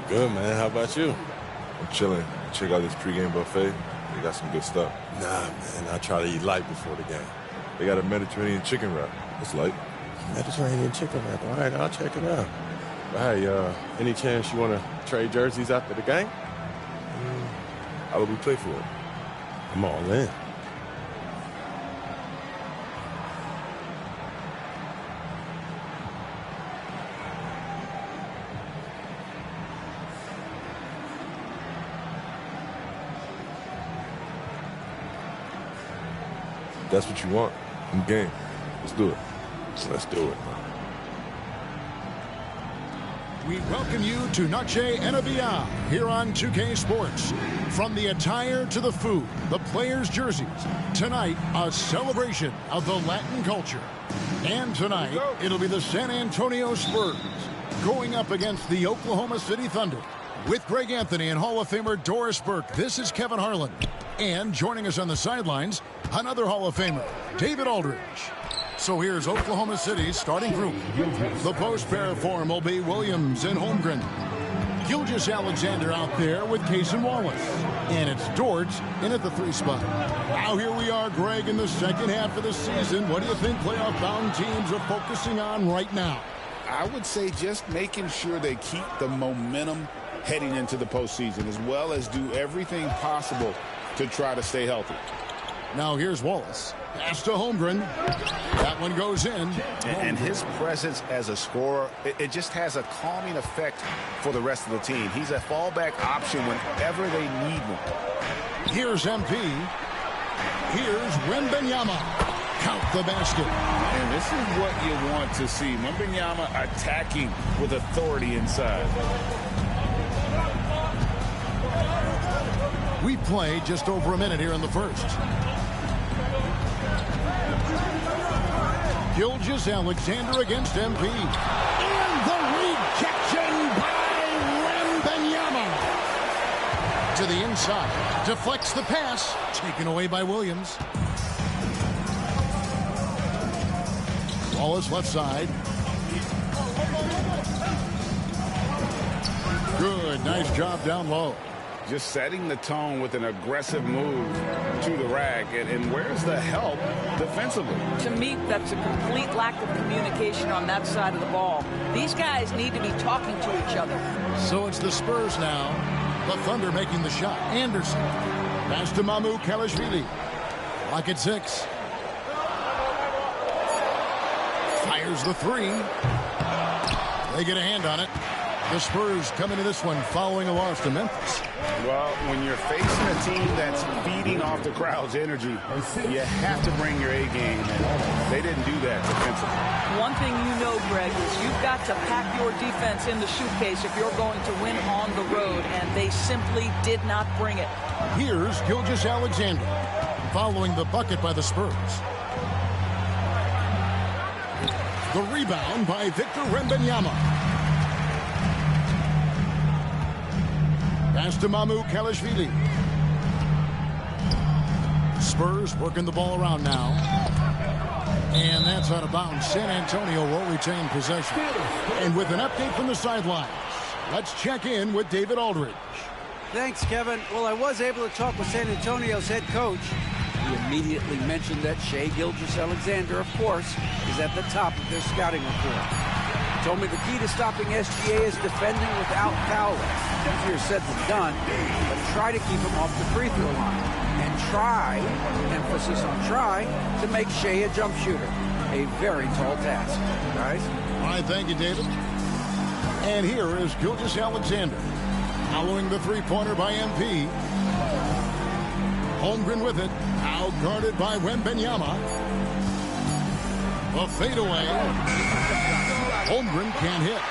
Good, man. How about you? I'm chilling. Check out this pregame buffet. They got some good stuff. Nah, man. I try to eat light before the game. They got a Mediterranean chicken wrap. It's light. Mediterranean chicken wrap. All right, I'll check it out. But hey, any chance you want to trade jerseys after the game? How would we play for it? I'm all in. That's what you want in the game. Let's do it. Let's do it. We welcome you to Noche and Beyond here on 2K Sports. From the attire to the food, the players' jerseys. Tonight, a celebration of the Latin culture. And tonight, it'll be the San Antonio Spurs going up against the Oklahoma City Thunder. With Greg Anthony and Hall of Famer Doris Burke, this is Kevin Harlan. And joining us on the sidelines, another Hall of Famer, David Aldridge. So here's Oklahoma City's starting group. The post pair form will be Williams and Holmgren. Gilgeous-Alexander out there with Cason Wallace. And it's Dort in at the 3 spot. Now here we are, Greg, in the second half of the season. What do you think playoff-bound teams are focusing on right now? I would say just making sure they keep the momentum heading into the postseason, as well as do everything possible to try to stay healthy. Now here's Wallace. Pass to Holmgren. That one goes in. And his presence as a scorer, it just has a calming effect for the rest of the team. He's a fallback option whenever they need one. Here's MP. Here's Wembanyama. Count the basket. And this is what you want to see. Wembanyama attacking with authority inside. We play just over a minute here in the first. Gilgeous-Alexander against MP. And the rejection by Wembanyama. To the inside. Deflects the pass. Taken away by Williams. Wallace left side. Good. Nice job down low. Just setting the tone with an aggressive move to the rack. And where's the help defensively? To me, that's a complete lack of communication on that side of the ball. These guys need to be talking to each other. So it's the Spurs now. The Thunder making the shot. Anderson. Pass to Mamu Kalashvili. Clock at 6. Fires the 3. They get a hand on it. The Spurs come into this one following a loss to Memphis. Well, when you're facing a team that's feeding off the crowd's energy, you have to bring your A game, and they didn't do that defensively. One thing you know, Greg, is you've got to pack your defense in the suitcase if you're going to win on the road, and they simply did not bring it. Here's Gilgeous-Alexander following the bucket by the Spurs. The rebound by Victor Wembanyama. Pass to Mamu Kalashvili. Spurs working the ball around now. And that's out of bounds. San Antonio will retain possession. And with an update from the sidelines, let's check in with David Aldridge. Thanks, Kevin. Well, I was able to talk with San Antonio's head coach. He immediately mentioned that Shai Gilgeous-Alexander, of course, is at the top of their scouting report. He told me the key to stopping SGA is defending without fouling. Easier said than done, but try to keep him off the free throw line. And try, emphasis on try, to make Shai a jump shooter. A very tall task, guys. All right, thank you, David. And here is Gilgeous-Alexander following the three-pointer by MP. Holmgren with it, now guarded by Wembanyama. A fadeaway. Holmgren can't hit.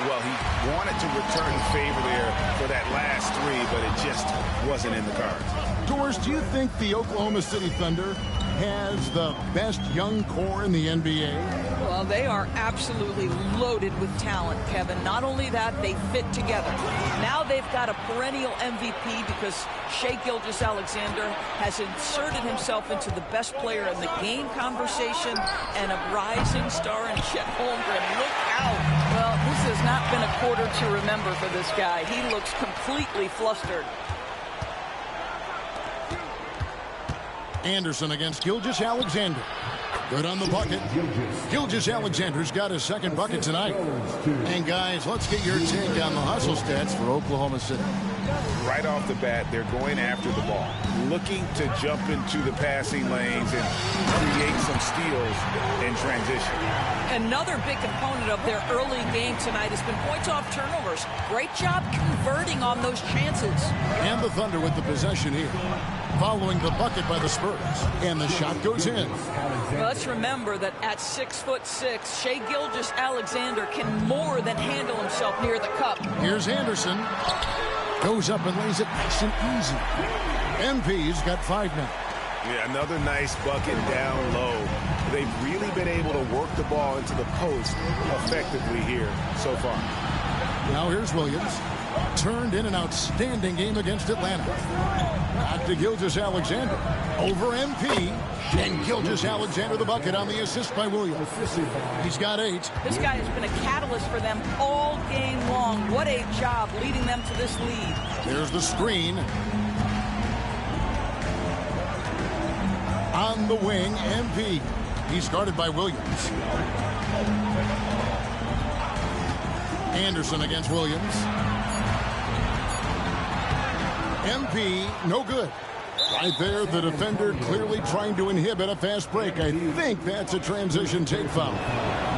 Well, he wanted to return the favor there for that last 3, but it just wasn't in the cards. Doris, do you think the Oklahoma City Thunder has the best young core in the NBA? Well, they are absolutely loaded with talent, Kevin. Not only that, they fit together. Now they've got a perennial MVP because Shai Gilgeous-Alexander has inserted himself into the best player in the game conversation and a rising star in Chet Holmgren. Look out. Well, this has not been a quarter to remember for this guy. He looks completely flustered. Anderson against Gilgeous-Alexander. Good on the bucket. Gilgeous-Alexander's got his second bucket tonight. And guys, let's get your take on the hustle stats for Oklahoma City. right off the bat, they're going after the ball, looking to jump into the passing lanes and create some steals in transition. Another big component of their early game tonight has been points off turnovers. Great job converting on those chances. And the Thunder with the possession here, following the bucket by the Spurs. And the shot goes in. Well, let's remember that at 6'6", Shai Gilgeous-Alexander can more than handle himself near the cup. Here's Anderson. Goes up and lays it nice and easy. MP's got 5 now. Yeah, another nice bucket down low. They've really been able to work the ball into the post effectively here so far. Now here's Williams. Turned in an outstanding game against Atlanta. Back to Gilgeous-Alexander. Over MP. And Gilgeous-Alexander the bucket on the assist by Williams. He's got 8. This guy has been a catalyst for them all game long. What a job leading them to this lead. There's the screen. On the wing, MP. He's guarded by Williams. Anderson against Williams. MP, no good. Right there, the defender clearly trying to inhibit a fast break. I think that's a transition take foul.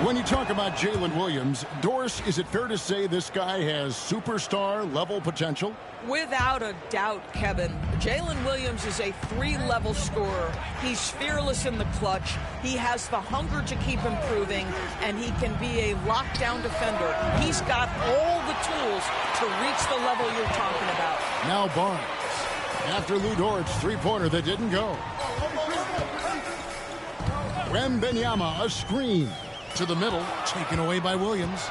When you talk about Jalen Williams, Doris, is it fair to say this guy has superstar-level potential? Without a doubt, Kevin. Jalen Williams is a 3-level scorer. He's fearless in the clutch. He has the hunger to keep improving, and he can be a lockdown defender. He's got all the tools to reach the level you're talking about. Now Barnes. After Lou Dort's three-pointer that didn't go. Wembanyama, a screen to the middle, taken away by Williams.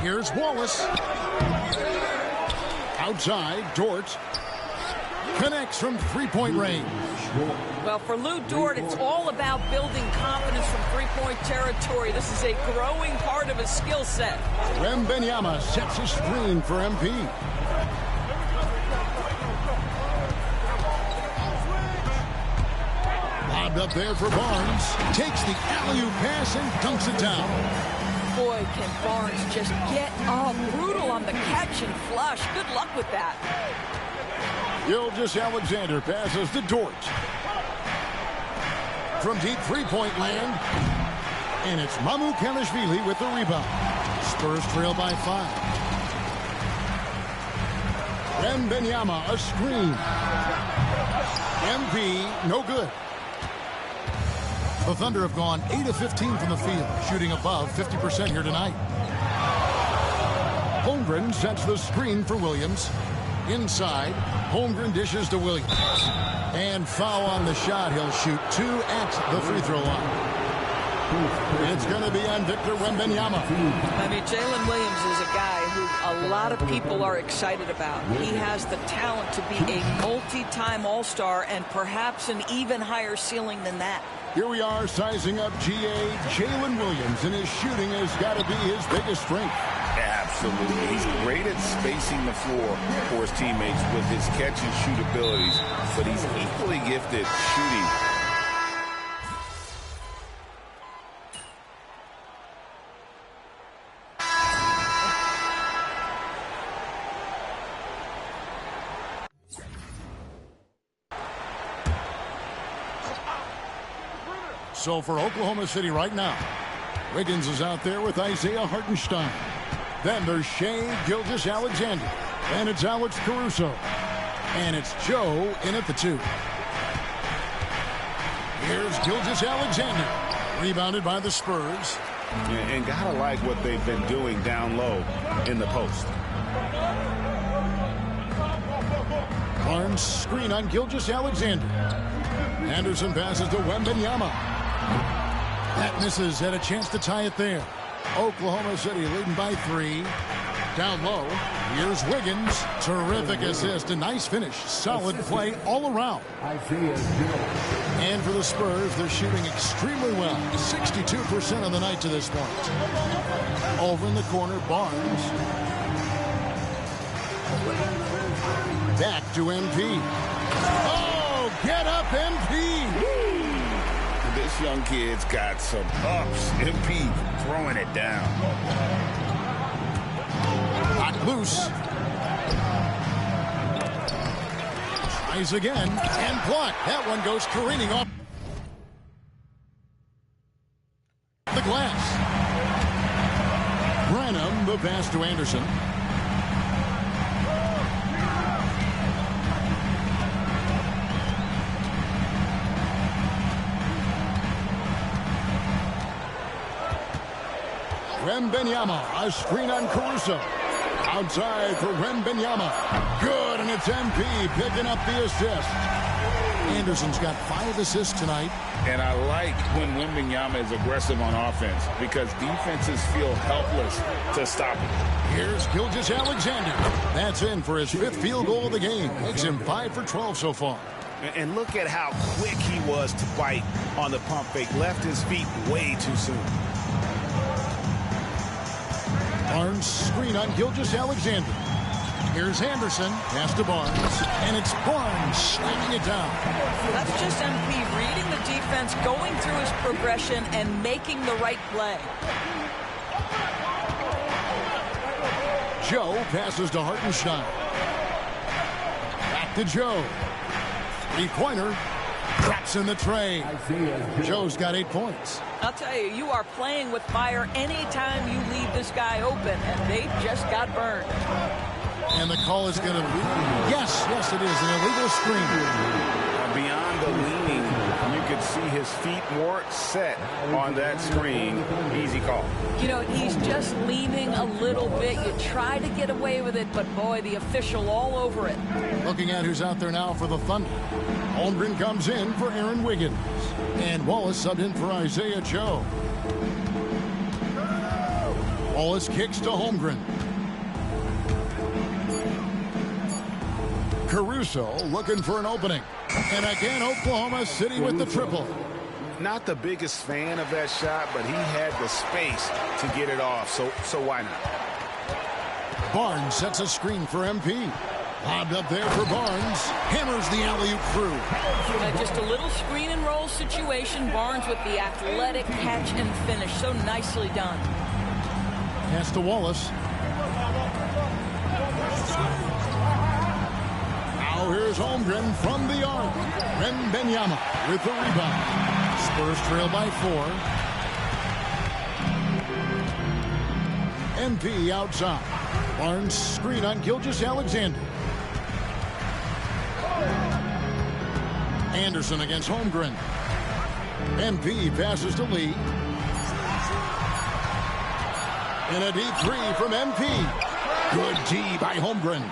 Here's Wallace. Outside, Dort connects from three-point range. Well, for Lou Dort, it's all about building confidence from three-point territory. This is a growing part of his skill set. Wembanyama sets a screen for MP. Lobbed up there for Barnes. Takes the alley-oop pass and dunks it down. Boy, can Barnes just get up. Brutal on the catch and flush. Good luck with that. Gilgeous-Alexander passes to Dort. From deep three-point land. And it's Mamukelashvili with the rebound. Spurs trail by 5. Wembanyama, a screen. MP, no good. The Thunder have gone 8 of 15 from the field, shooting above 50% here tonight. Holmgren sets the screen for Williams. Inside, Holmgren dishes to Williams. And foul on the shot. He'll shoot 2 at the free throw line. It's going to be on Victor Wembanyama. I mean, Jalen Williams is a guy who a lot of people are excited about. He has the talent to be a multi-time All-Star and perhaps an even higher ceiling than that. Here we are sizing up GA Jalen Williams, and his shooting has got to be his biggest strength. Absolutely. He's great at spacing the floor for his teammates with his catch and shoot abilities, but he's equally gifted shooting. So for Oklahoma City right now, Wiggins is out there with Isaiah Hartenstein. Then there's Shai Gilgeous-Alexander. And it's Alex Caruso. And it's Joe in at the 2. Here's Gilgeous-Alexander. Rebounded by the Spurs. And gotta like what they've been doing down low in the post. Barnes screen on Gilgeous-Alexander. Anderson passes to Wembanyama. That misses, had a chance to tie it there. Oklahoma City leading by 3. Down low, here's Wiggins. Terrific assist, a nice finish. Solid play all around. And for the Spurs, they're shooting extremely well. 62% on the night to this point. Over in the corner, Barnes. Back to MP. Oh, get up, MP! This young kid's got some ups. MP throwing it down. loose. Tries again and blocked. That one goes careening off the glass. Branham, the pass to Anderson. Wembanyama, a screen on Caruso. Outside for Wembanyama. Good, and it's MP picking up the assist. Anderson's got 5 assists tonight. And I like when Wembanyama is aggressive on offense because defenses feel helpless to stop him. Here's Gilgeous-Alexander. That's in for his 5th field goal of the game. Makes him 5 for 12 so far. And look at how quick he was to bite on the pump fake. Left his feet way too soon. Barnes screen on Gilgeous-Alexander. Here's Anderson, pass to Barnes, and it's Barnes slamming it down. That's just MP reading the defense, going through his progression, and making the right play. Joe passes to Hartenstein. Back to Joe. 3-pointer. Traps in the tray. Joe's got 8 points. I'll tell you, you are playing with fire anytime you leave this guy open, and they just got burned. And the call is going to be, yes, it is an illegal screen. Beyond the leaning, you could see his feet more set on that screen. Easy call. You know, he's just leaning a little bit. You try to get away with it, but boy, the official all over it. Looking at who's out there now for the Thunder. Holmgren comes in for Aaron Wiggins. And Wallace subbed in for Isaiah Joe. Wallace kicks to Holmgren. Caruso looking for an opening. And again, Oklahoma City with the triple. Not the biggest fan of that shot, but he had the space to get it off, so why not? Barnes sets a screen for MP. Lobbed up there for Barnes. Hammers the alley-oop through. Just a little screen and roll situation. Barnes with the athletic catch and finish. So nicely done. Pass to Wallace. Now here's Holmgren from the arc. Wembanyama with the rebound. Spurs trail by 4. MP outside. Barnes screen on Gilgeous-Alexander. Anderson against Holmgren. MP passes to Lee. And a deep 3 from MP. Good D by Holmgren.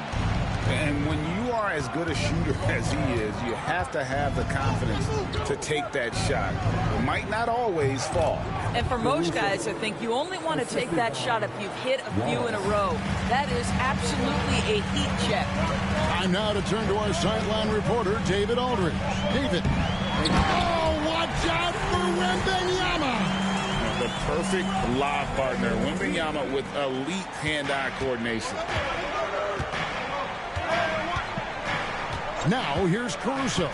And when you are as good a shooter as he is, you have to have the confidence to take that shot. It might not always fall. And for most guys, I think you only want to take that shot if you've hit a few in a row. That is absolutely a heat check. Time now to turn to our sideline reporter, David Aldridge. David. Oh, watch out for Wembanyama. The perfect lob partner. Wembanyama with elite hand-eye coordination. Now here's Caruso.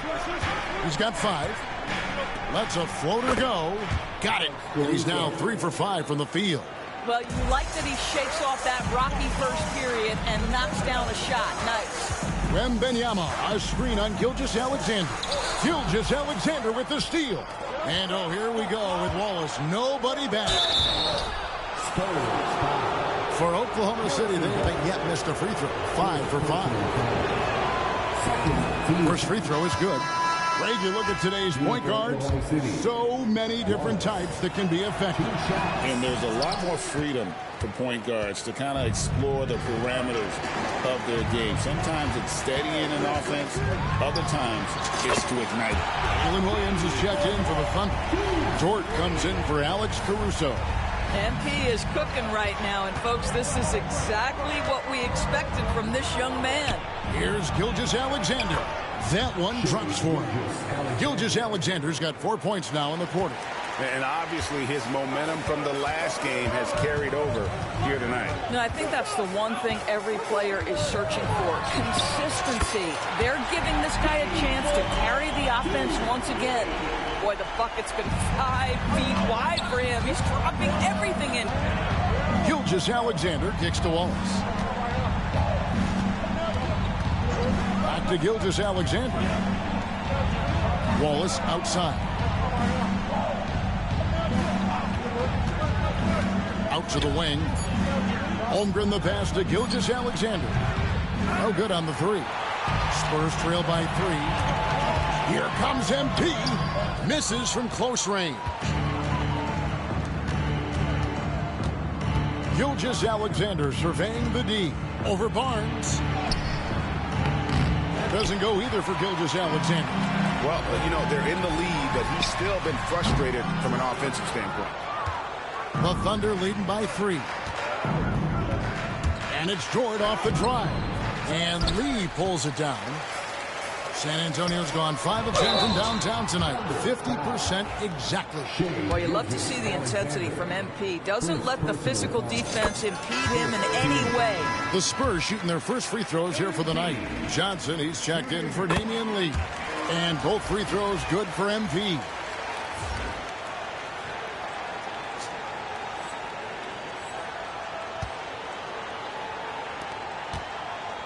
He's got 5. Lets a floater go. Got it. He's now 3 for 5 from the field. Well, you like that he shakes off that rocky first period and knocks down a shot. Nice. Wembanyama, a screen on Gilgeous-Alexander. Gilgeous-Alexander with the steal. And oh, here we go with Wallace. Nobody back. For Oklahoma City, they haven't yet missed a free throw. 5 for 5. First free throw is good. Greg, you look at today's point guards, so many different types that can be effective. And there's a lot more freedom for point guards to kind of explore the parameters of their game. Sometimes it's steadying an offense. Other times it's to ignite it. Alan Williams is checked in for the Thunder. Dort comes in for Alex Caruso. MP is cooking right now, and folks, this is exactly what we expected from this young man. Here's Gilgeous-Alexander. That one drops for him. Gilgeous-Alexander's got 4 points now in the quarter. And obviously his momentum from the last game has carried over here tonight. No, I think that's the one thing every player is searching for. Consistency. They're giving this guy a chance to carry the offense once again. Boy, the bucket's been 5 feet wide for him. He's dropping everything in. Gilgeous-Alexander kicks to Wallace. Back to Gilgeous-Alexander. Wallace outside. Out to the wing. Holmgren the pass to Gilgeous-Alexander. No good on the three. Spurs trail by 3. Here comes MP. Misses from close range. Gilgeous-Alexander surveying the D. Over Barnes. Doesn't go either for Gilgeous-Alexander. Well, you know, they're in the lead, but he's still been frustrated from an offensive standpoint. The Thunder leading by 3. And it's Jordan off the drive. And Lee pulls it down. San Antonio's gone 5 of 10 from downtown tonight. 50% exactly. Well, you love to see the intensity from MP. Doesn't let the physical defense impede him in any way. The Spurs shooting their first free throws here for the night. Johnson, he's checked in for Damian Lee. And both free throws good for MP.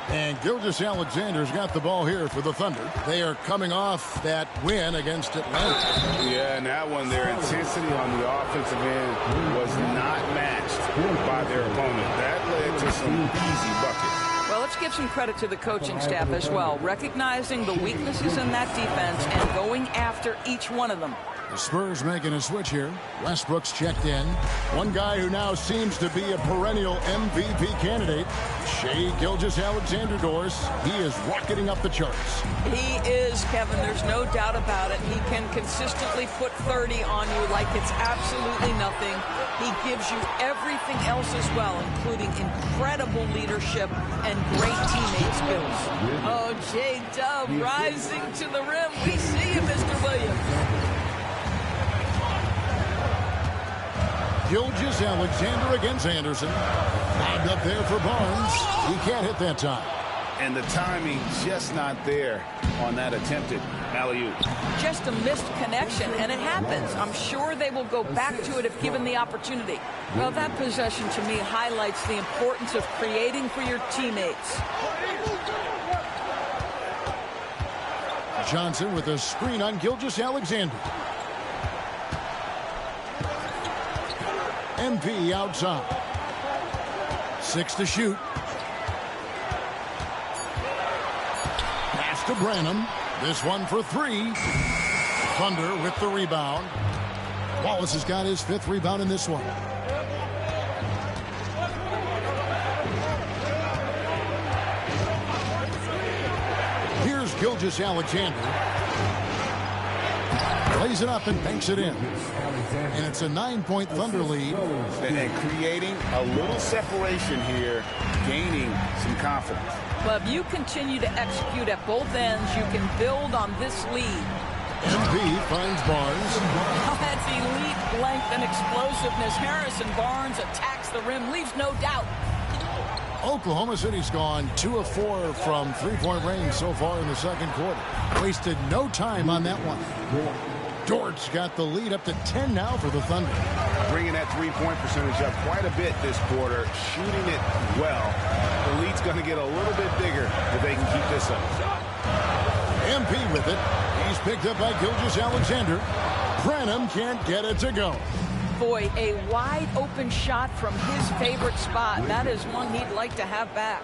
And Gilgeous-Alexander's got the ball here for the Thunder. They are coming off that win against Atlanta. Yeah, and that one, their intensity on the offensive end was not matched by their opponent. That led to some easy buckets. Well, let's give some credit to the coaching staff as well, recognizing the weaknesses in that defense and going after each one of them. The Spurs making a switch here. Westbrook's checked in. One guy who now seems to be a perennial MVP candidate, Shai Gilgeous-Alexander Doors. He is rocketing up the charts. He is, Kevin. There's no doubt about it. He can consistently put 30 on you like it's absolutely nothing. He gives you everything else as well, including incredible leadership and great teammate skills. Oh, J-Dub rising to the rim. We see you, Mr. Williams. Gilgeous-Alexander against Anderson. Lobbed up there for Barnes. He can't hit that time. And the timing just not there on that attempted alley-oop. Just a missed connection, and it happens. I'm sure they will go back to it if given the opportunity. Well, that possession to me highlights the importance of creating for your teammates. Johnson with a screen on Gilgeous-Alexander. MP outside. 6 to shoot. Pass to Branham. This one for 3. Thunder with the rebound. Wallace has got his 5th rebound in this one. Here's Gilgeous-Alexander. Plays it up and banks it in. And it's a 9-point Thunder lead. And creating a little separation here, gaining some confidence. Well, if you continue to execute at both ends, you can build on this lead. MP finds Barnes. That's elite length and explosiveness. Harrison Barnes attacks the rim, leaves no doubt. Oklahoma City's gone 2 of 4 from 3-point range so far in the second quarter. Wasted no time on that one. Dort's got the lead up to 10 now for the Thunder. Bringing that three-point percentage up quite a bit this quarter, shooting it well. The lead's going to get a little bit bigger if they can keep this up. MP with it. He's picked up by Gilgeous-Alexander. Branham can't get it to go. Boy, a wide open shot from his favorite spot. That is one he'd like to have back.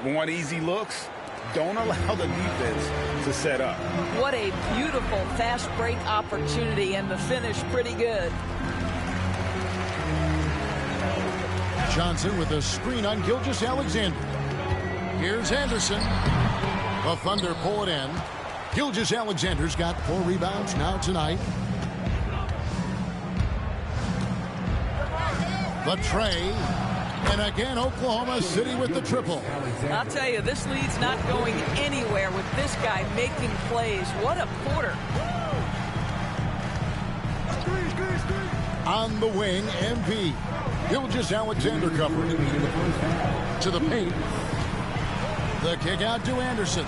Want easy looks? Don't allow the defense to set up. What a beautiful fast break opportunity, and the finish pretty good. Johnson with a screen on Gilgeous-Alexander. Here's Anderson. The Thunder pull it in. Gilgeous-Alexander's got 4 rebounds now tonight. The tray. And again, Oklahoma City with the triple. I'll tell you, this lead's not going anywhere with this guy making plays. What a quarter. On the wing, MP. Gilgeous-Alexander covered. To the paint. The kick out to Anderson.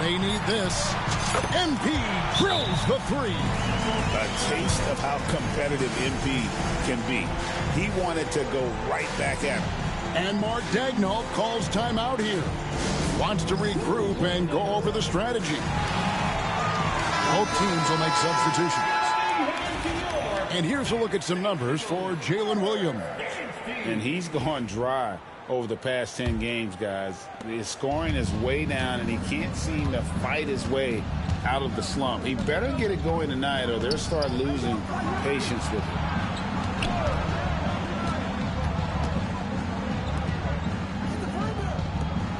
They need this. MP drills the 3. A taste of how competitive MP can be. He wanted to go right back at him. And Mark Daigneault calls timeout here. Wants to regroup and go over the strategy. Both teams will make substitutions. And here's a look at some numbers for Jalen Williams. And he's gone dry over the past 10 games, guys. His scoring is way down, and he can't seem to fight his way out of the slump. He better get it going tonight, or they'll start losing patience with him.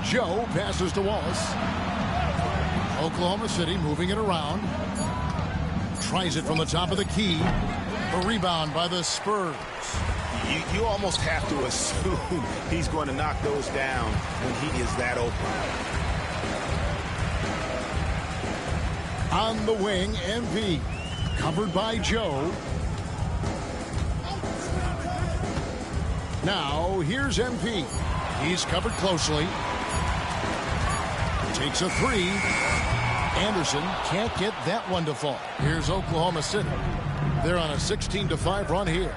Joe passes to Wallace. Oklahoma City moving it around. Tries it from the top of the key. A rebound by the Spurs. You almost have to assume he's going to knock those down when he is that open. On the wing, MV. Covered by Joe. Now, here's MP. He's covered closely. Takes a three. Anderson can't get that one to fall. Here's Oklahoma City. They're on a 16-5 run here.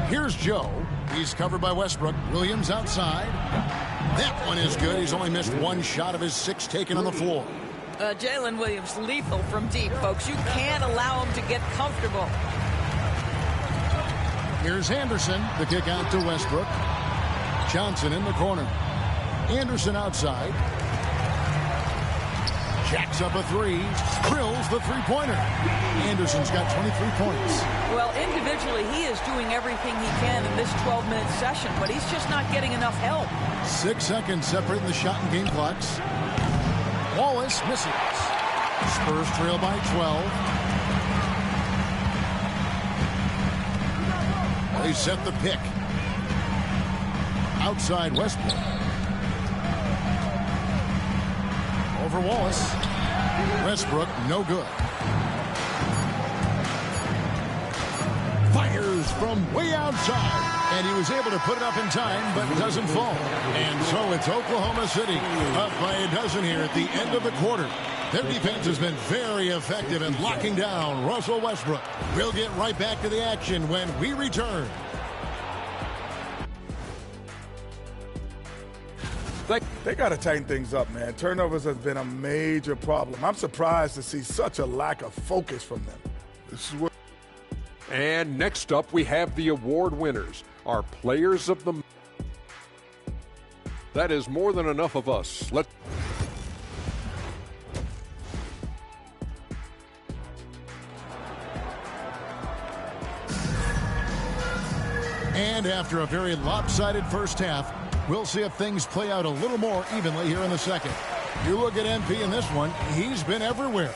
Here's Joe. He's covered by Westbrook. Williams outside. That one is good. He's only missed one shot of his 6 taken on the floor. Jalen Williams lethal from deep, folks. You can't allow him to get comfortable. Here's Anderson. The kick out to Westbrook. Johnson in the corner. Anderson outside. Jacks up a three. Drills the three-pointer. Anderson's got 23 points. Well, individually, he is doing everything he can in this 12-minute session, but he's just not getting enough help. 6 seconds separating the shot and game clocks. Wallace misses. Spurs trail by 12. They set the pick. Outside Westbrook. Over Wallace. Westbrook, no good. Fires from way outside. And he was able to put it up in time, but doesn't fall. And so it's Oklahoma City up by a dozen here at the end of the quarter. Their defense has been very effective in locking down Russell Westbrook. We'll get right back to the action when we return. They got to tighten things up, man. Turnovers has been a major problem. I'm surprised to see such a lack of focus from them. This is what. And next up, we have the award winners, our players of the. That is more than enough of us. And after a very lopsided first half, we'll see if things play out a little more evenly here in the second. You look at MP in this one, he's been everywhere.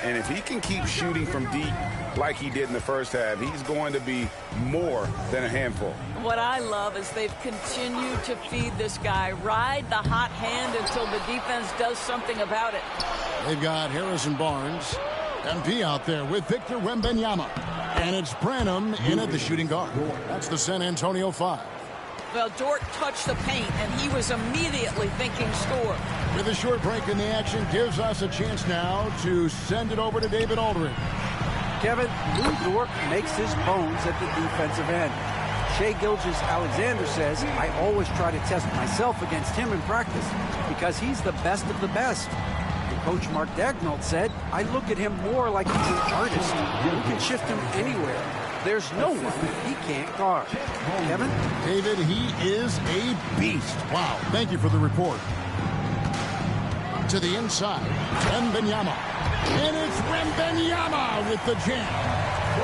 And if he can keep shooting from deep like he did in the first half, he's going to be more than a handful. What I love is they've continued to feed this guy, ride the hot hand until the defense does something about it. They've got Harrison Barnes, MP out there with Victor Wembanyama. And it's Branham in at the shooting guard. That's the San Antonio 5. Well, Dort touched the paint, and he was immediately thinking score. With a short break in the action, gives us a chance now to send it over to David Aldridge. Kevin, Lou Dort makes his bones at the defensive end. Shai Gilgeous-Alexander says, I always try to test myself against him in practice because he's the best of the best. And Coach Mark Daigneault said, I look at him more like he's an artist. You can shift him anywhere. There's no one he can't guard. Kevin? David, he is a beast. Wow, thank you for the report. To the inside, Wembanyama. And it's Wembanyama with the jam.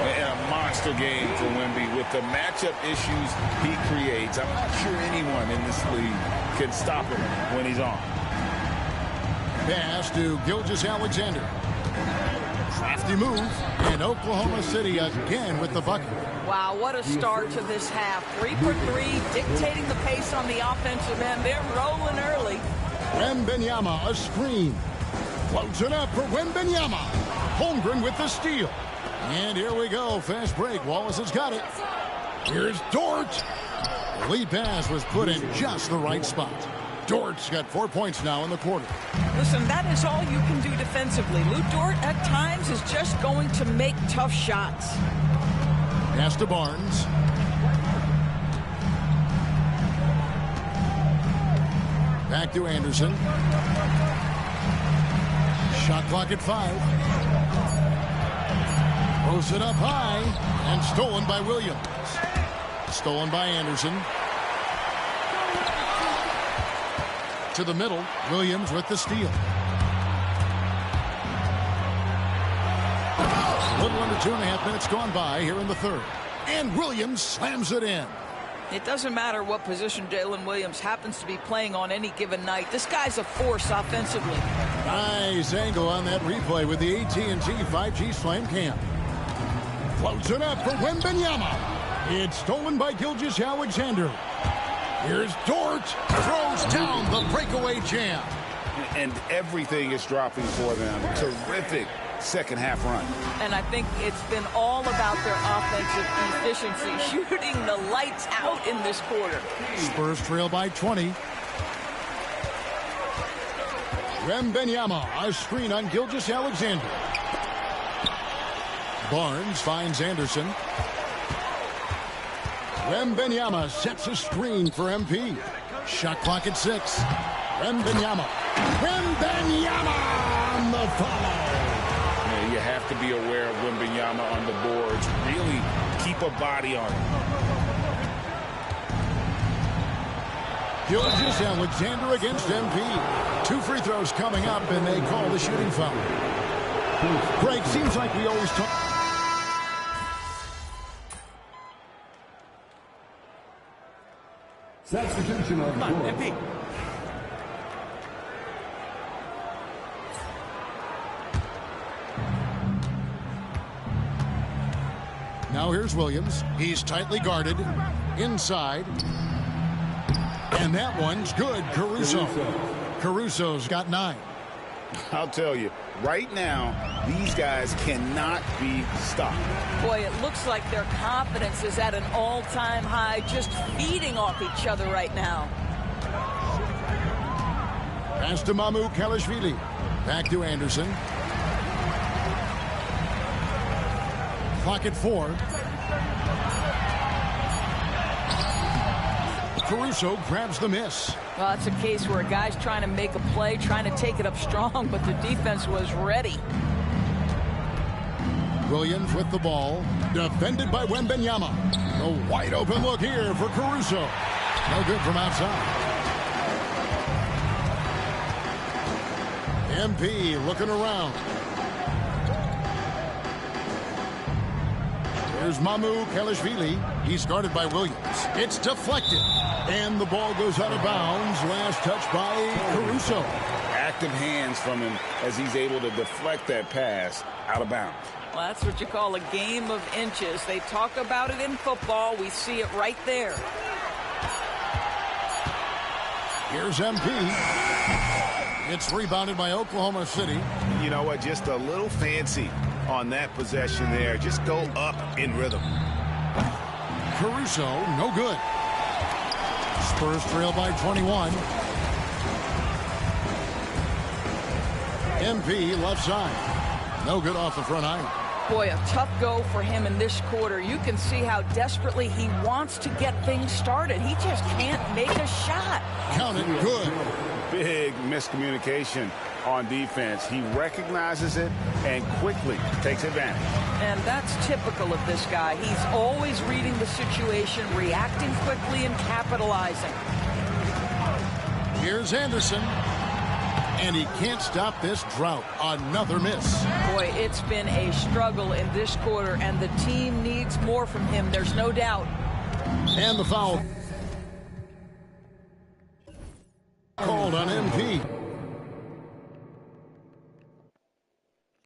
And a monster game for Wemby with the matchup issues he creates. I'm not sure anyone in this league can stop him when he's on. Pass to Gilgeous-Alexander. Crafty move, and Oklahoma City again with the bucket. Wow, what a start to this half. 3 for 3, dictating the pace on the offensive end. They're rolling early. Wembanyama, a screen. Floats it up for Wembanyama. Holmgren with the steal. And here we go, fast break. Wallace has got it. Here's Dort. The lead pass was put in just the right spot. Dort's got 4 points now in the quarter. Listen, that is all you can do defensively. Lou Dort, at times, is just going to make tough shots. Pass to Barnes. Back to Anderson. Shot clock at 5. Throws it up high and stolen by Williams. Stolen by Anderson. To the middle. Williams with the steal. A little under 2.5 minutes gone by here in the third. And Williams slams it in. It doesn't matter what position Jalen Williams happens to be playing on any given night. This guy's a force offensively. Nice angle on that replay with the AT&T 5G Slam Cam. Floats it up for Wembanyama. It's stolen by Gilgeous-Alexander. Here's Dort. Throws down the breakaway jam. And everything is dropping for them. Terrific second half run. And I think it's been all about their offensive efficiency, shooting the lights out in this quarter. Spurs trail by 20. Wembanyama, a screen on Gilgeous-Alexander. Barnes finds Anderson. Wembanyama sets a screen for MP. Shot clock at 6. Wembanyama. Wembanyama on the follow. You have to be aware of Wembanyama on the boards. Really keep a body on him. Gilgeous-Alexander against MP. 2 free throws coming up, and they call the shooting foul. Greg, seems like we always talk. Substitution on the court. MP. Now here's Williams. He's tightly guarded. Inside. And that one's good. Caruso's got 9. I'll tell you, right now, these guys cannot be stopped. Boy, it looks like their confidence is at an all-time high, just feeding off each other right now. Pass to Mamukelashvili. Back to Anderson. Clock at 4. Caruso grabs the miss. Well, it's a case where a guy's trying to make a play, trying to take it up strong, but the defense was ready. Williams with the ball. Defended by Wembanyama. A wide open look here for Caruso. No good from outside. MP looking around. Here's Mamukelashvili. He's guarded by Williams. It's deflected. And the ball goes out of bounds. Last touch by Caruso. Active hands from him as he's able to deflect that pass out of bounds. Well, that's what you call a game of inches. They talk about it in football. We see it right there. Here's MP. It's rebounded by Oklahoma City. You know what? Just a little fancy on that possession there. Just go up in rhythm. Caruso, no good. Spurs trail by 21. MP left side. No good off the front iron. Boy, a tough go for him in this quarter. You can see how desperately he wants to get things started. He just can't make a shot. Count it, good. Big miscommunication on defense. He recognizes it and quickly takes advantage. And that's typical of this guy. He's always reading the situation, reacting quickly, and capitalizing. Here's Anderson. And he can't stop this drought. Another miss. Boy, it's been a struggle in this quarter, and the team needs more from him. There's no doubt. And the foul called on MP.